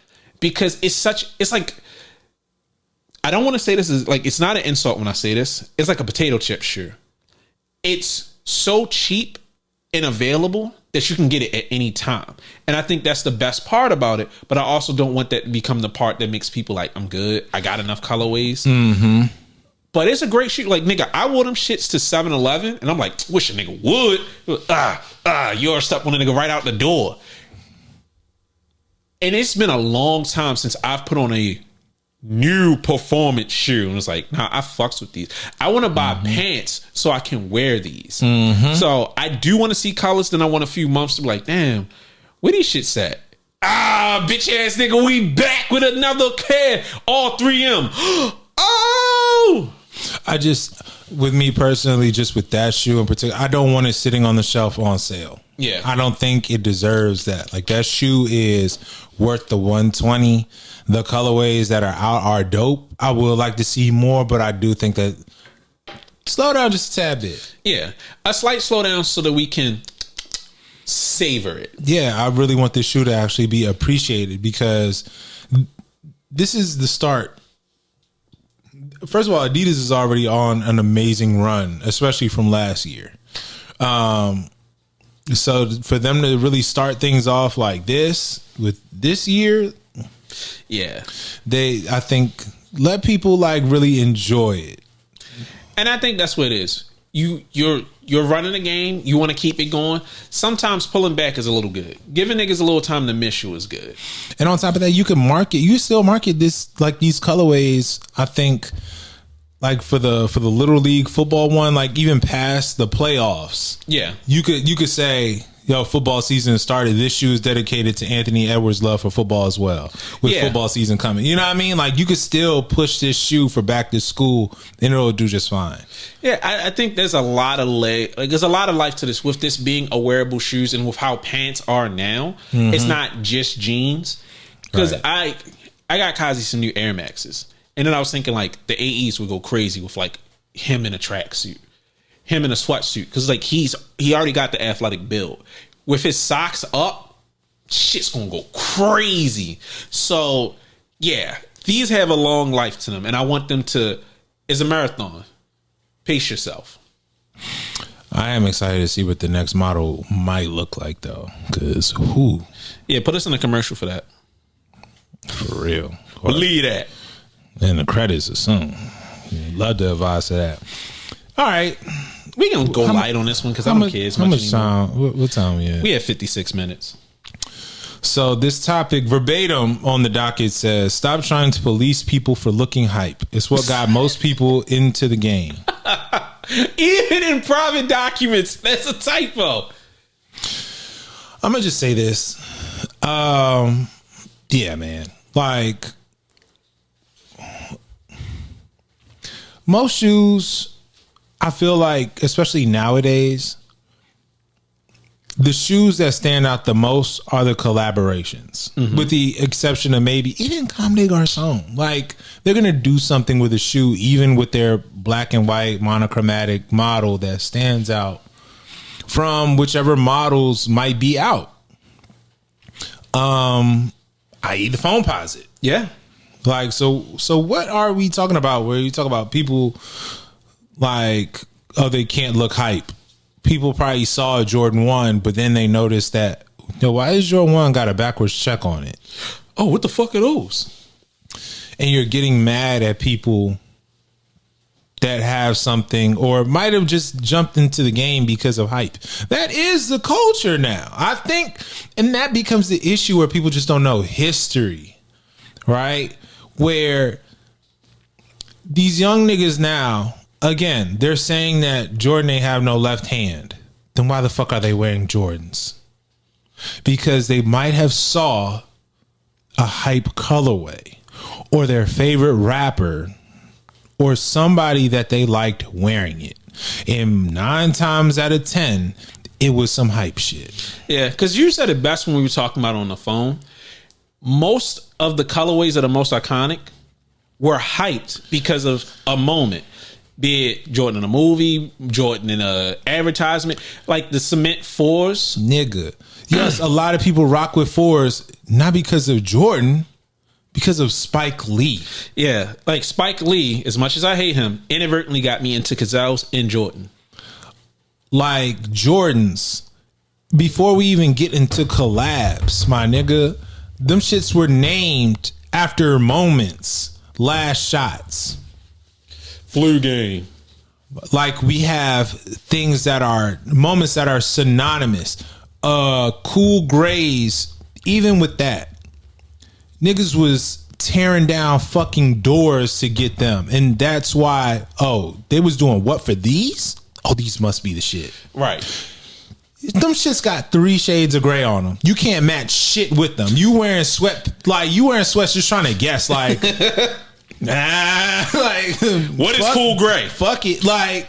because it's like, I don't want to say this is like, it's not an insult when I say this. It's like a potato chip shoe. It's so cheap and available that you can get it at any time. And I think that's the best part about it. But I also don't want that to become the part that makes people like, I'm good. I got enough colorways. But it's a great shoe. Like, nigga, I wore them shits to 7-Eleven, and I'm like, wish a nigga would. You're stuck on a nigga right out the door. And it's been a long time since I've put on a new performance shoe. And it's like, nah, I fucks with these. I want to buy pants so I can wear these. So I do want to see colors. Then I want a few months to be like, damn, where these shits at? Bitch ass nigga, we back with another pair. All 3M. Oh! With me personally, just with that shoe in particular, I don't want it sitting on the shelf on sale. Yeah. I don't think it deserves that. Like, that shoe is worth the $120. The colorways that are out are dope. I would like to see more, but I do think that slow down just a tad bit. Yeah, a slight slowdown so that we can savor it. Yeah, I really want this shoe to actually be appreciated because this is the start. First of all, Adidas is already on an amazing run, especially from last year. So for them to really start things off like this with this year, yeah, I think let people like really enjoy it. And I think that's what it is. You're running a game. You want to keep it going. Sometimes pulling back is a little good. Giving niggas a little time to miss you is good. And on top of that, you can market. You still market this like these colorways. I think like for the Little League football one, like even past the playoffs. Yeah, you could say, yo, football season started. This shoe is dedicated to Anthony Edwards' love for football as well. With football season coming, you know what I mean? Like you could still push this shoe for back to school, and it'll do just fine. Yeah, I think there's a lot of there's a lot of life to this with this being a wearable shoes and with how pants are now. Mm-hmm. It's not just jeans because I got Kazi some new Air Maxes, and then I was thinking like the AEs would go crazy with like him in a tracksuit. Him in a sweatsuit because like he already got the athletic build. With his socks up, shit's gonna go crazy. So yeah, these have a long life to them, and I want them to. It's a marathon. Pace yourself. I am excited to see what the next model might look like, though. Because yeah, put us in a commercial for that. For real, believe that. And the credits are soon. Love to advise to that. All right. We can go light on this one because I don't care as much anymore. Time? What time we at? We have 56 minutes. So this topic verbatim on the docket says, stop trying to police people for looking hype. It's what got most people into the game. Even in private documents, that's a typo. I'm going to just say this. Yeah, man. Like, most shoes, I feel like, especially nowadays, the shoes that stand out the most are the collaborations, with the exception of maybe even Comme des Garçons. Like, they're going to do something with a shoe, even with their black and white monochromatic model that stands out from whichever models might be out. I.e. the Foamposite. Yeah. Like, so what are we talking about? Where you talk about people like, oh, they can't look hype. People probably saw a Jordan 1, but then they noticed that, why is Jordan 1 got a backwards check on it? Oh, what the fuck are those? And you're getting mad at people that have something or might have just jumped into the game because of hype. That is the culture now, I think. And that becomes the issue where people just don't know history, right? Where these young niggas now, again, they're saying that Jordan ain't have no left hand. Then why the fuck are they wearing Jordans? Because they might have saw a hype colorway or their favorite rapper or somebody that they liked wearing it. And 9 times out of 10, it was some hype shit. Yeah, because you said it best when we were talking about it on the phone. Most of the colorways that are most iconic were hyped because of a moment. Be it Jordan in a movie, Jordan in a advertisement, like the cement 4s. Nigga. Yes, a lot of people rock with 4s, not because of Jordan, because of Spike Lee. Yeah, like Spike Lee, as much as I hate him, inadvertently got me into Gazelles and Jordan. Like Jordans, before we even get into collabs, my nigga, them shits were named after moments, last shots. Flu game. Like we have things that are moments that are synonymous. Cool Grays, even with that, niggas was tearing down fucking doors to get them. And that's why, they was doing what for these? Oh, these must be the shit. Right. Them shits got 3 shades of gray on them. You can't match shit with them. You wearing sweats just trying to guess like like what is cool gray? Fuck it. Like,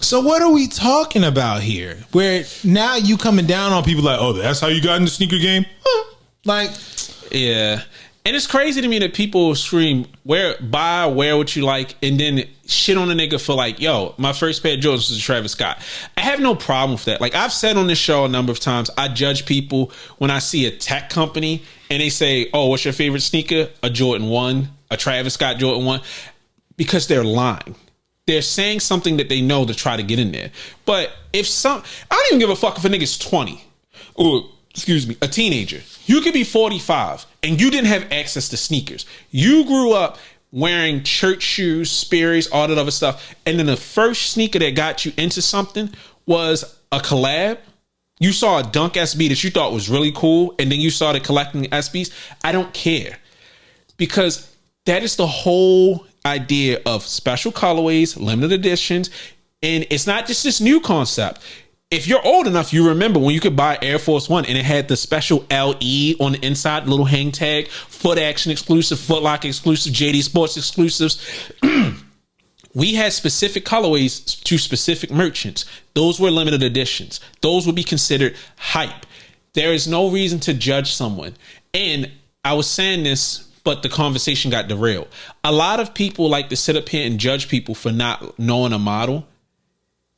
so what are we talking about here? Where now you coming down on people like, oh, that's how you got in the sneaker game? Like, yeah. And it's crazy to me that people scream, wear what you like, and then shit on a nigga for like, yo, my first pair of Jordans was Travis Scott. I have no problem with that. Like, I've said on this show a number of times, I judge people when I see a tech company and they say, oh, what's your favorite sneaker? A Jordan 1, a Travis Scott Jordan 1, because they're lying. They're saying something that they know to try to get in there. But I don't even give a fuck if a nigga's 20 or, excuse me, a teenager. You could be 45 and you didn't have access to sneakers. You grew up wearing church shoes, Sperry's, all that other stuff. And then the first sneaker that got you into something was a collab. You saw a Dunk SB that you thought was really cool. And then you started collecting SBs. I don't care, because that is the whole idea of special colorways, limited editions. And it's not just this new concept. If you're old enough, you remember when you could buy Air Force One and it had the special LE on the inside, little hang tag, Foot Action exclusive, Foot Locker exclusive, JD Sports exclusives. We had specific colorways to specific merchants. Those were limited editions. Those would be considered hype. There is no reason to judge someone. And I was saying this, but the conversation got derailed. A lot of people like to sit up here and judge people for not knowing a model.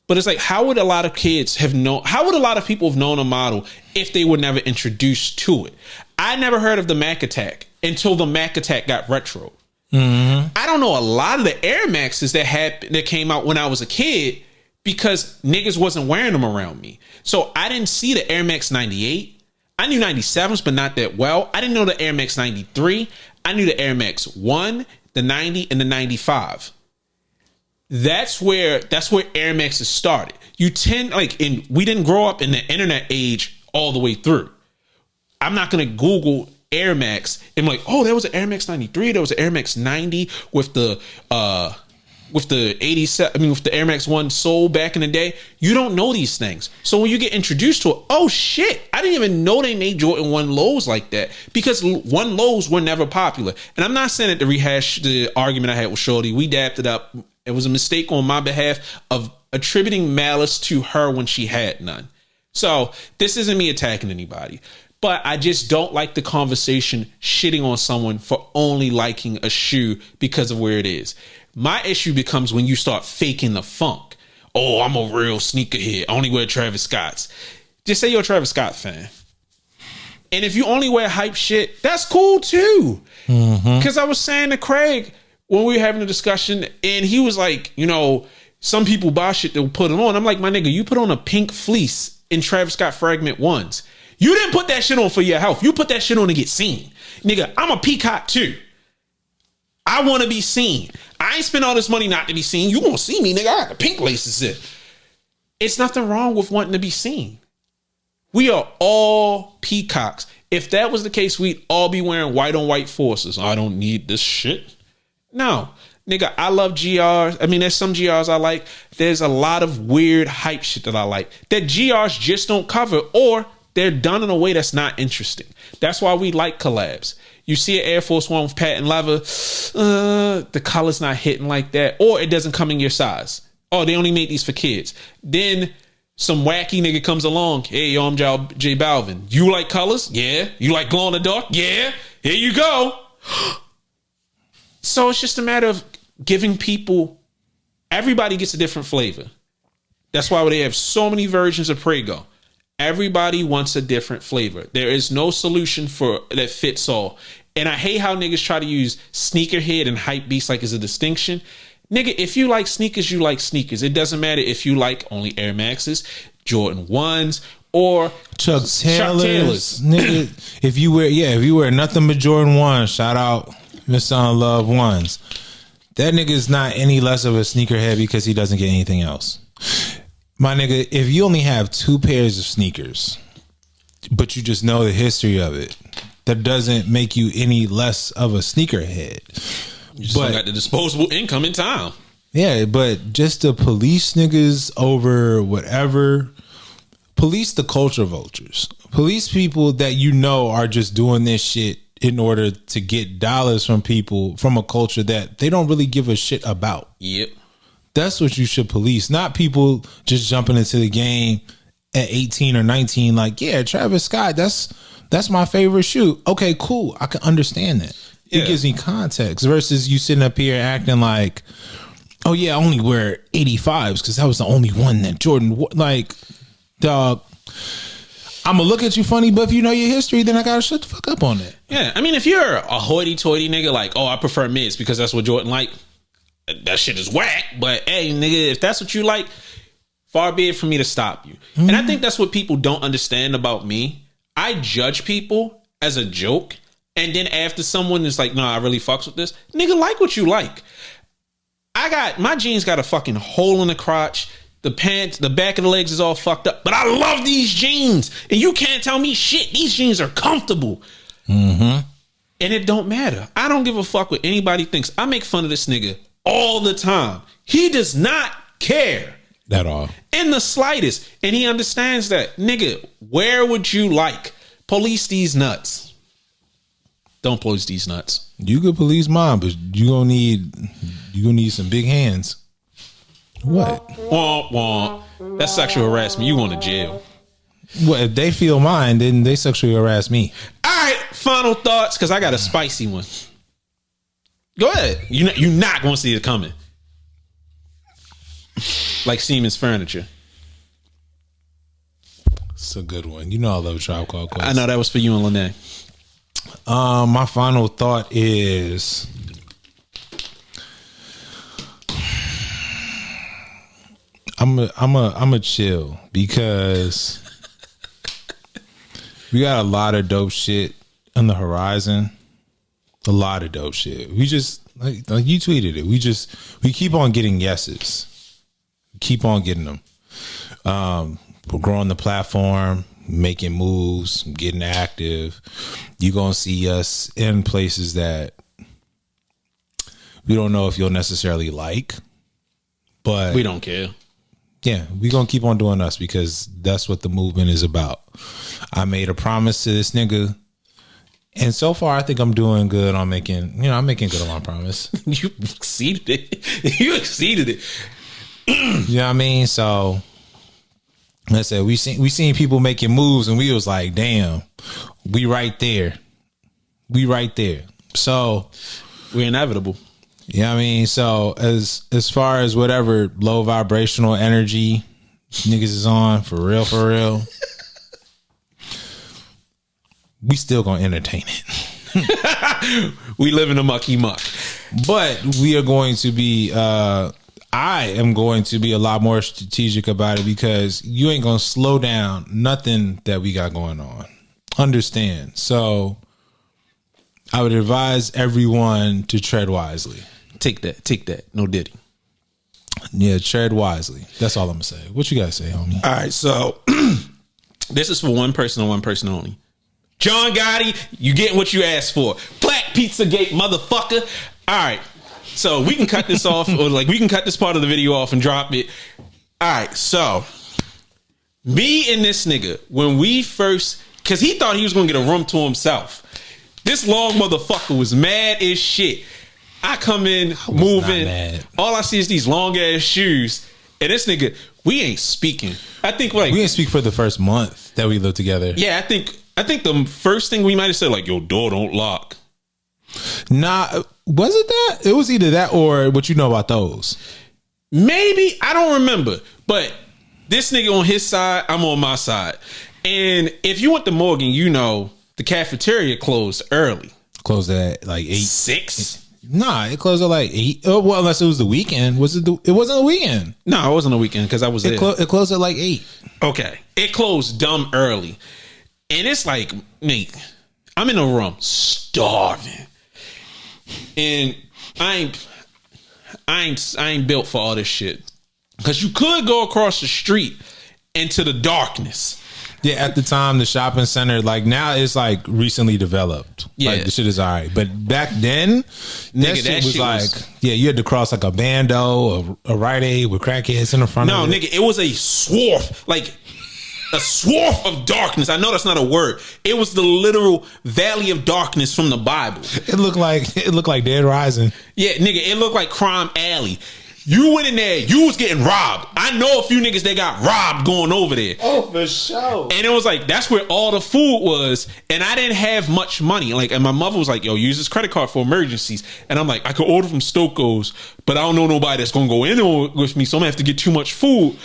But it's like, how would a lot of people have known a model if they were never introduced to it? I never heard of the Mac Attack until the Mac Attack got retro. Mm-hmm. I don't know a lot of the Air Maxes that came out when I was a kid, because niggas wasn't wearing them around me. So I didn't see the Air Max 98. I knew 97s, but not that well. I didn't know the Air Max 93. I knew the Air Max 1, the 90, and the 95. That's where Air Maxes started. We didn't grow up in the internet age all the way through. I'm not going to Google Air Max and be like, oh, there was an Air Max 93, there was an Air Max 90 with the 87, with the Air Max 1 sold back in the day. You don't know these things. So when you get introduced to it, oh shit, I didn't even know they made Jordan 1 lows like that, because 1 lows were never popular. And I'm not saying it to rehash the argument I had with Shorty. We dapped it up. It was a mistake on my behalf of attributing malice to her when she had none. So this isn't me attacking anybody, but I just don't like the conversation shitting on someone for only liking a shoe because of where it is. My issue becomes when you start faking the funk. Oh, I'm a real sneakerhead. I only wear Travis Scotts. Just say you're a Travis Scott fan. And if you only wear hype shit, that's cool too. Because I was saying to Craig when we were having a discussion, and he was like, some people buy shit that will put it on. I'm like, my nigga, you put on a pink fleece in Travis Scott Fragment 1s. You didn't put that shit on for your health. You put that shit on to get seen. Nigga, I'm a peacock too. I want to be seen. I ain't spend all this money not to be seen. You won't see me, nigga. I got the pink laces in. It's nothing wrong with wanting to be seen. We are all peacocks. If that was the case, we'd all be wearing white on white forces. I don't need this shit. No, nigga, I love GRs. I mean, there's some GRs I like. There's a lot of weird hype shit that I like that GRs just don't cover, or they're done in a way that's not interesting. That's why we like collabs. You see an Air Force One with patent leather, the color's not hitting like that, or it doesn't come in your size. Oh, they only made these for kids. Then some wacky nigga comes along. Hey, yo, I'm J Balvin. You like colors? Yeah. You like glow in the dark? Yeah. Here you go. So it's just a matter of giving people, everybody gets a different flavor. That's why they have so many versions of Prego. Everybody wants a different flavor. There is no solution that fits all. And I hate how niggas try to use sneakerhead and hype beast like as a distinction. Nigga, if you like sneakers, you like sneakers. It doesn't matter if you like only Air Maxes, Jordan 1s, or Chuck Taylors. Nigga, if you wear nothing but Jordan 1, shout out Mr. Unloved Ones. That nigga is not any less of a sneakerhead because he doesn't get anything else. My nigga, if you only have 2 pairs of sneakers, but you just know the history of it, that doesn't make you any less of a sneakerhead. You just got the disposable income in time. Yeah, but just to police niggas over whatever, police the culture vultures. Police people that you know are just doing this shit in order to get dollars from people from a culture that they don't really give a shit about. Yep. That's what you should police, not people just jumping into the game at 18 or 19 like, yeah, Travis Scott, that's That's my favorite shoe. Okay, cool. I can understand that. It gives me context versus you sitting up here acting like, oh yeah, I only wear 85s because that was the only one that Jordan wore. Like, dog, I'm gonna look at you funny, but if you know your history, then I gotta shut the fuck up on that. Yeah, I mean, if you're a hoity-toity nigga, like, oh, I prefer mids because that's what Jordan like, that shit is whack. But hey, nigga, if that's what you like, far be it for me to stop you. And I think that's what people don't understand about me. I judge people as a joke, and then after someone is like, no, I really fucks with this, nigga, like what you like. My jeans got a fucking hole in the crotch. The pants, the back of the legs is all fucked up. But I love these jeans. And you can't tell me shit. These jeans are comfortable. And it don't matter. I don't give a fuck what anybody thinks. I make fun of this nigga all the time. He does not care. At all. In the slightest. And he understands that. Nigga, where would you like? Police these nuts. Don't police these nuts. You could police mine, but you gonna need some big hands. What? Womp womp. That's sexual harassment. You going to jail. Well, if they feel mine, then they sexually harass me. All right, final thoughts, because I got a spicy one. Go ahead. You're not going to see it coming. Like Siemens Furniture. It's a good one. You know I love Tribe Called Quest. I know that was for you and Lene. My final thought is I'm a chill because we got a lot of dope shit on the horizon. A lot of dope shit. We just like you tweeted it. We keep on getting yeses. Keep on getting them. We're growing the platform, making moves, getting active. You're gonna see us in places that we don't know if you'll necessarily like, but we don't care. Yeah, we're gonna keep on doing us because that's what the movement is about. I made a promise to this nigga, and so far I think I'm doing good on I'm making good on my promise. You exceeded it. You exceeded it. You know what I mean? So let's say we seen people making moves and we was like, damn, we right there. We right there. So we're inevitable. Yeah, you know what I mean, so as far as whatever low vibrational energy niggas is on, for real, we still gonna entertain it. We live in a mucky muck, but we are going to be. I am going to be a lot more strategic about it because you ain't gonna slow down nothing that we got going on. Understand? So I would advise everyone to tread wisely. Take that. No diddy. Yeah, tread wisely. That's all I'm gonna say. What you gotta say, homie? All right, so this is for one person and one person only. John Gotti, you getting what you asked for. Black Pizzagate, motherfucker. All right, so we can cut this off, or like we can cut this part of the video off and drop it. All right, so me and this nigga, when we first, because he thought he was gonna get a room to himself. This long motherfucker was mad as shit. I come in, moving. All I see is these long ass shoes. And this nigga, we ain't speaking. I think like we ain't speak for the first month that we lived together. Yeah, I think the first thing we might have said, like, your door don't lock. Nah, was it that? It was either that or what you know about those. Maybe. I don't remember. But this nigga on his side, I'm on my side. And if you went to Morgan, you know the cafeteria closed early. Closed at like 8. 6? Nah, it closed at like 8. Oh, well, unless it was the weekend. It wasn't a weekend. No, it wasn't a weekend because I was there. It closed at like 8. Okay. It closed dumb early. And it's like, Nate, I'm in a room starving. And I ain't built for all this shit. Because you could go across the street into the darkness. Yeah, at the time, the shopping center, like now it's like recently developed. Yeah. Like the shit is all right. But back then, that shit was like, yeah, you had to cross like a Bando, a Rite Aid with crackheads in the front of it. No, nigga, it was a swath. Like a swath of darkness. I know that's not a word. It was the literal valley of darkness from the Bible. It looked like Dead Rising. Yeah, nigga, it looked like Crime Alley. You went in there, you was getting robbed. I know a few niggas that got robbed going over there. Oh, for sure. And it was like, that's where all the food was. And I didn't have much money. Like, and my mother was like, yo, use this credit card for emergencies. And I'm like, I could order from Stoko's, but I don't know nobody that's going to go in with me. So I'm going to have to get too much food.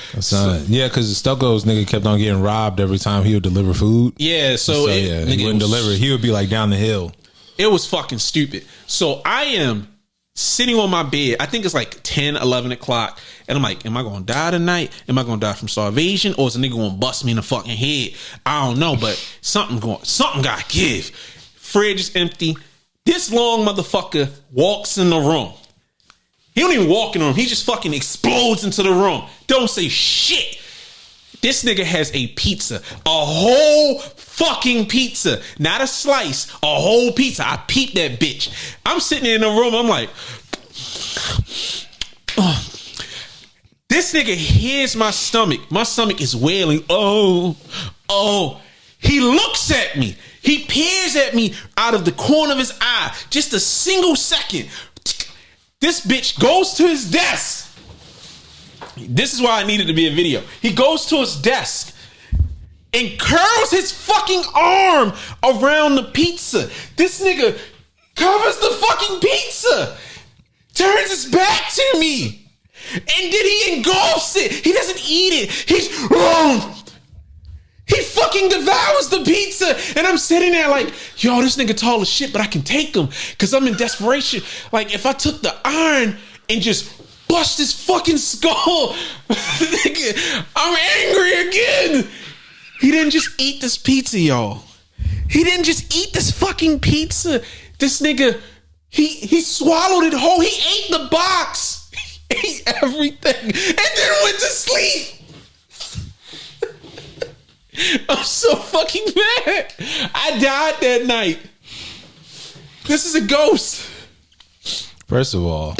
Yeah, because the Stoko's nigga kept on getting robbed every time he would deliver food. Yeah, he wouldn't deliver. He would be like down the hill. It was fucking stupid. So I am sitting on my bed. I think it's like 10, 11 o'clock. And I'm like, am I going to die tonight? Am I going to die from starvation? Or is a nigga going to bust me in the fucking head? I don't know, but something got to give. Fridge is empty. This long motherfucker walks in the room. He don't even walk in the room. He just fucking explodes into the room. Don't say shit. This nigga has a pizza. A whole fucking pizza. Not a slice. A whole pizza. I peeped that bitch. I'm sitting in the room. I'm like, oh. This nigga hears my stomach. My stomach is wailing. Oh. He looks at me. He peers at me out of the corner of his eye. Just a single second. This bitch goes to his desk. This is why I needed to be a video. He goes to his desk and curls his fucking arm around the pizza. This nigga covers the fucking pizza, turns his back to me, and then he engulfs it. He doesn't eat it. He fucking devours the pizza. And I'm sitting there like, yo, this nigga tall as shit, but I can take him because I'm in desperation. Like, if I took the iron and just bust his fucking skull, I'm angry again. He didn't just eat this pizza, y'all. He didn't just eat this fucking pizza. This nigga, he swallowed it whole. He ate the box. He ate everything and then went to sleep. I'm so fucking mad. I died that night. This is a ghost. First of all,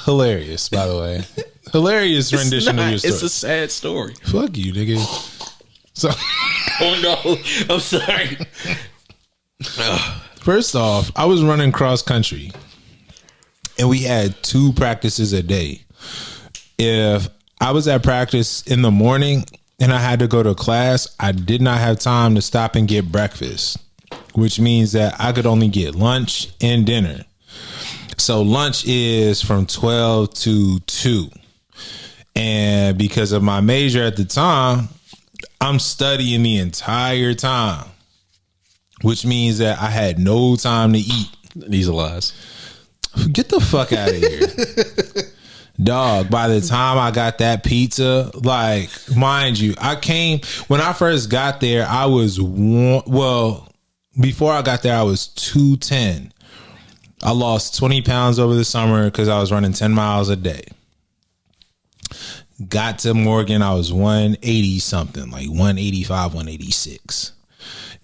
hilarious, by the way. Hilarious rendition of your story. It's a sad story. Fuck you, nigga. So, oh no, I'm sorry. First off, I was running cross country and we had 2 practices a day. If I was at practice in the morning and I had to go to class, I did not have time to stop and get breakfast, which means that I could only get lunch and dinner. So lunch is from 12 to 2. And because of my major at the time, I'm studying the entire time, which means that I had no time to eat. These are lies. Get the fuck out of here. Dog, by the time I got that pizza, like, mind you, when I first got there, I was before I got there, I was 210. I lost 20 pounds over the summer because I was running 10 miles a day. Got to Morgan, I was 180 something, like 185, 186.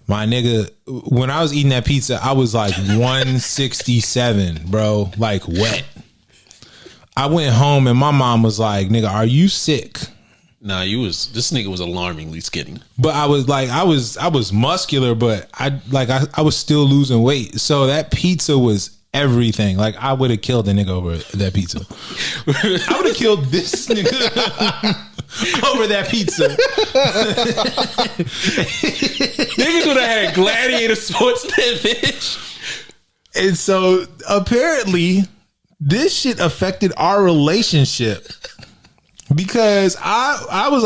My nigga, when I was eating that pizza, I was like 167, bro, like wet. I went home and my mom was like, nigga, are you sick? Nah, this nigga was alarmingly skinny. But I was like, I was muscular, but I was still losing weight. So that pizza was everything. Like, I would have killed a nigga over that pizza. I would have killed this nigga over that pizza. Niggas would have had gladiator sports in that bitch. And so apparently this shit affected our relationship. Because I was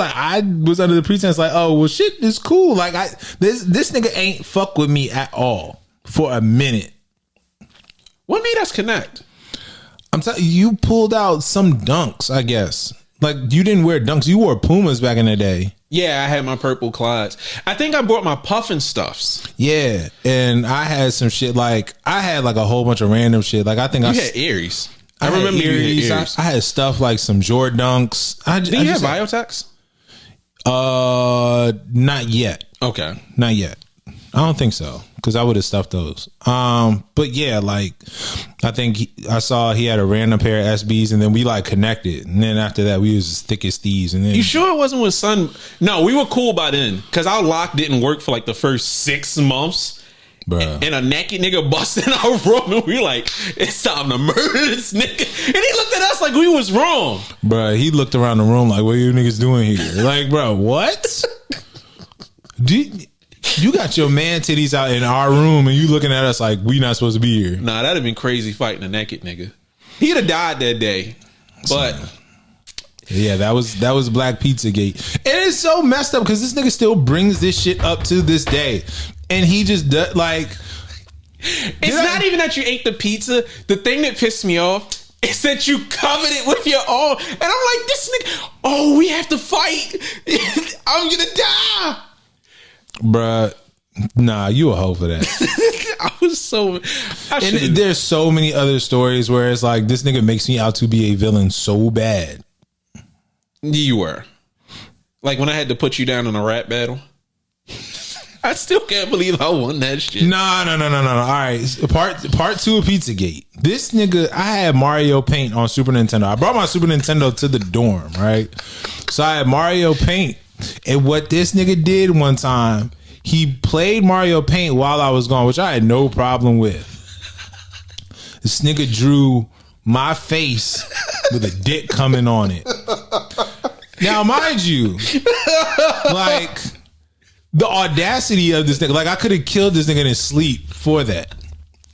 under the pretense like, oh well, shit is cool. Like this nigga ain't fuck with me at all for a minute. What made us connect? I'm telling you, pulled out some dunks. I guess like you didn't wear dunks. You wore Pumas back in the day. Yeah, I had my purple Clydes. I think I brought my puffin stuffs. Yeah, and I had some shit like I had like a whole bunch of random shit. Like I think you had Aries. I remember Aries. you had Aries. I had stuff like some Jordan dunks. Do you have Biotex? Not yet. Okay, not yet. I don't think so because I would have stuffed those. But yeah, like I think I saw he had a random pair of SBs, and then we like connected, and then after that we was as thick as thieves. And then you sure it wasn't with Sun? No, we were cool by then because our lock didn't work for like the first 6 months. Bruh. And a naked nigga busted in our room, and we like, it's time to murder this nigga. And he looked at us like we was wrong. Bruh, he looked around the room like, what are you niggas doing here? Like, bro, what? You got your man titties out in our room and you looking at us like we not supposed to be here. Nah, that'd have been crazy fighting a naked nigga. He'd have died that day. But yeah, that was Black Pizzagate. And it's so messed up because this nigga still brings this shit up to this day. And he just like, it's not even that you ate the pizza. The thing that pissed me off is that you covered it with your own. And I'm like, this nigga, oh, we have to fight. I'm gonna die. Bruh, nah, you a hoe for that. I was so. And there's so many other stories where it's like, this nigga makes me out to be a villain so bad. You were. Like when I had to put you down in a rap battle. I still can't believe I won that shit. No. All right. Part 2 of Pizzagate. This nigga, I had Mario Paint on Super Nintendo. I brought my Super Nintendo to the dorm, right? So I had Mario Paint. And what this nigga did one time, he played Mario Paint while I was gone, which I had no problem with. This nigga drew my face with a dick coming on it. Now, mind you, like, the audacity of this nigga, like, I could have killed this nigga in his sleep for that.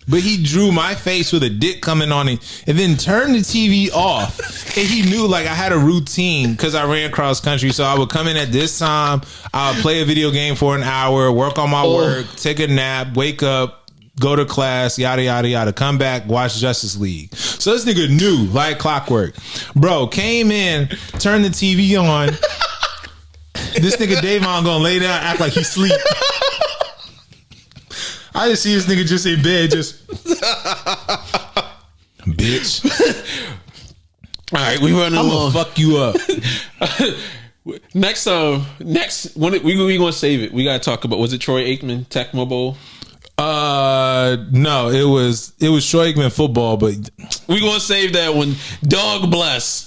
But he drew my face with a dick coming on it and then turned the TV off. And he knew, like, I had a routine because I ran cross country. So I would come in at this time. I would play a video game for an hour, work on my work, take a nap, wake up, go to class, yada, yada, yada. Come back, watch Justice League. So this nigga knew, like clockwork. Bro, came in, turned the TV on. This nigga Davon gonna lay down, act like he sleep. I just see this nigga just in bed, just bitch. All right, we running I'm along. gonna fuck you up. Next when we gonna save it. We gotta talk about, was it Troy Aikman Tecmo Bowl? No, it was Troy Aikman football, but we gonna save that one. Dog bless.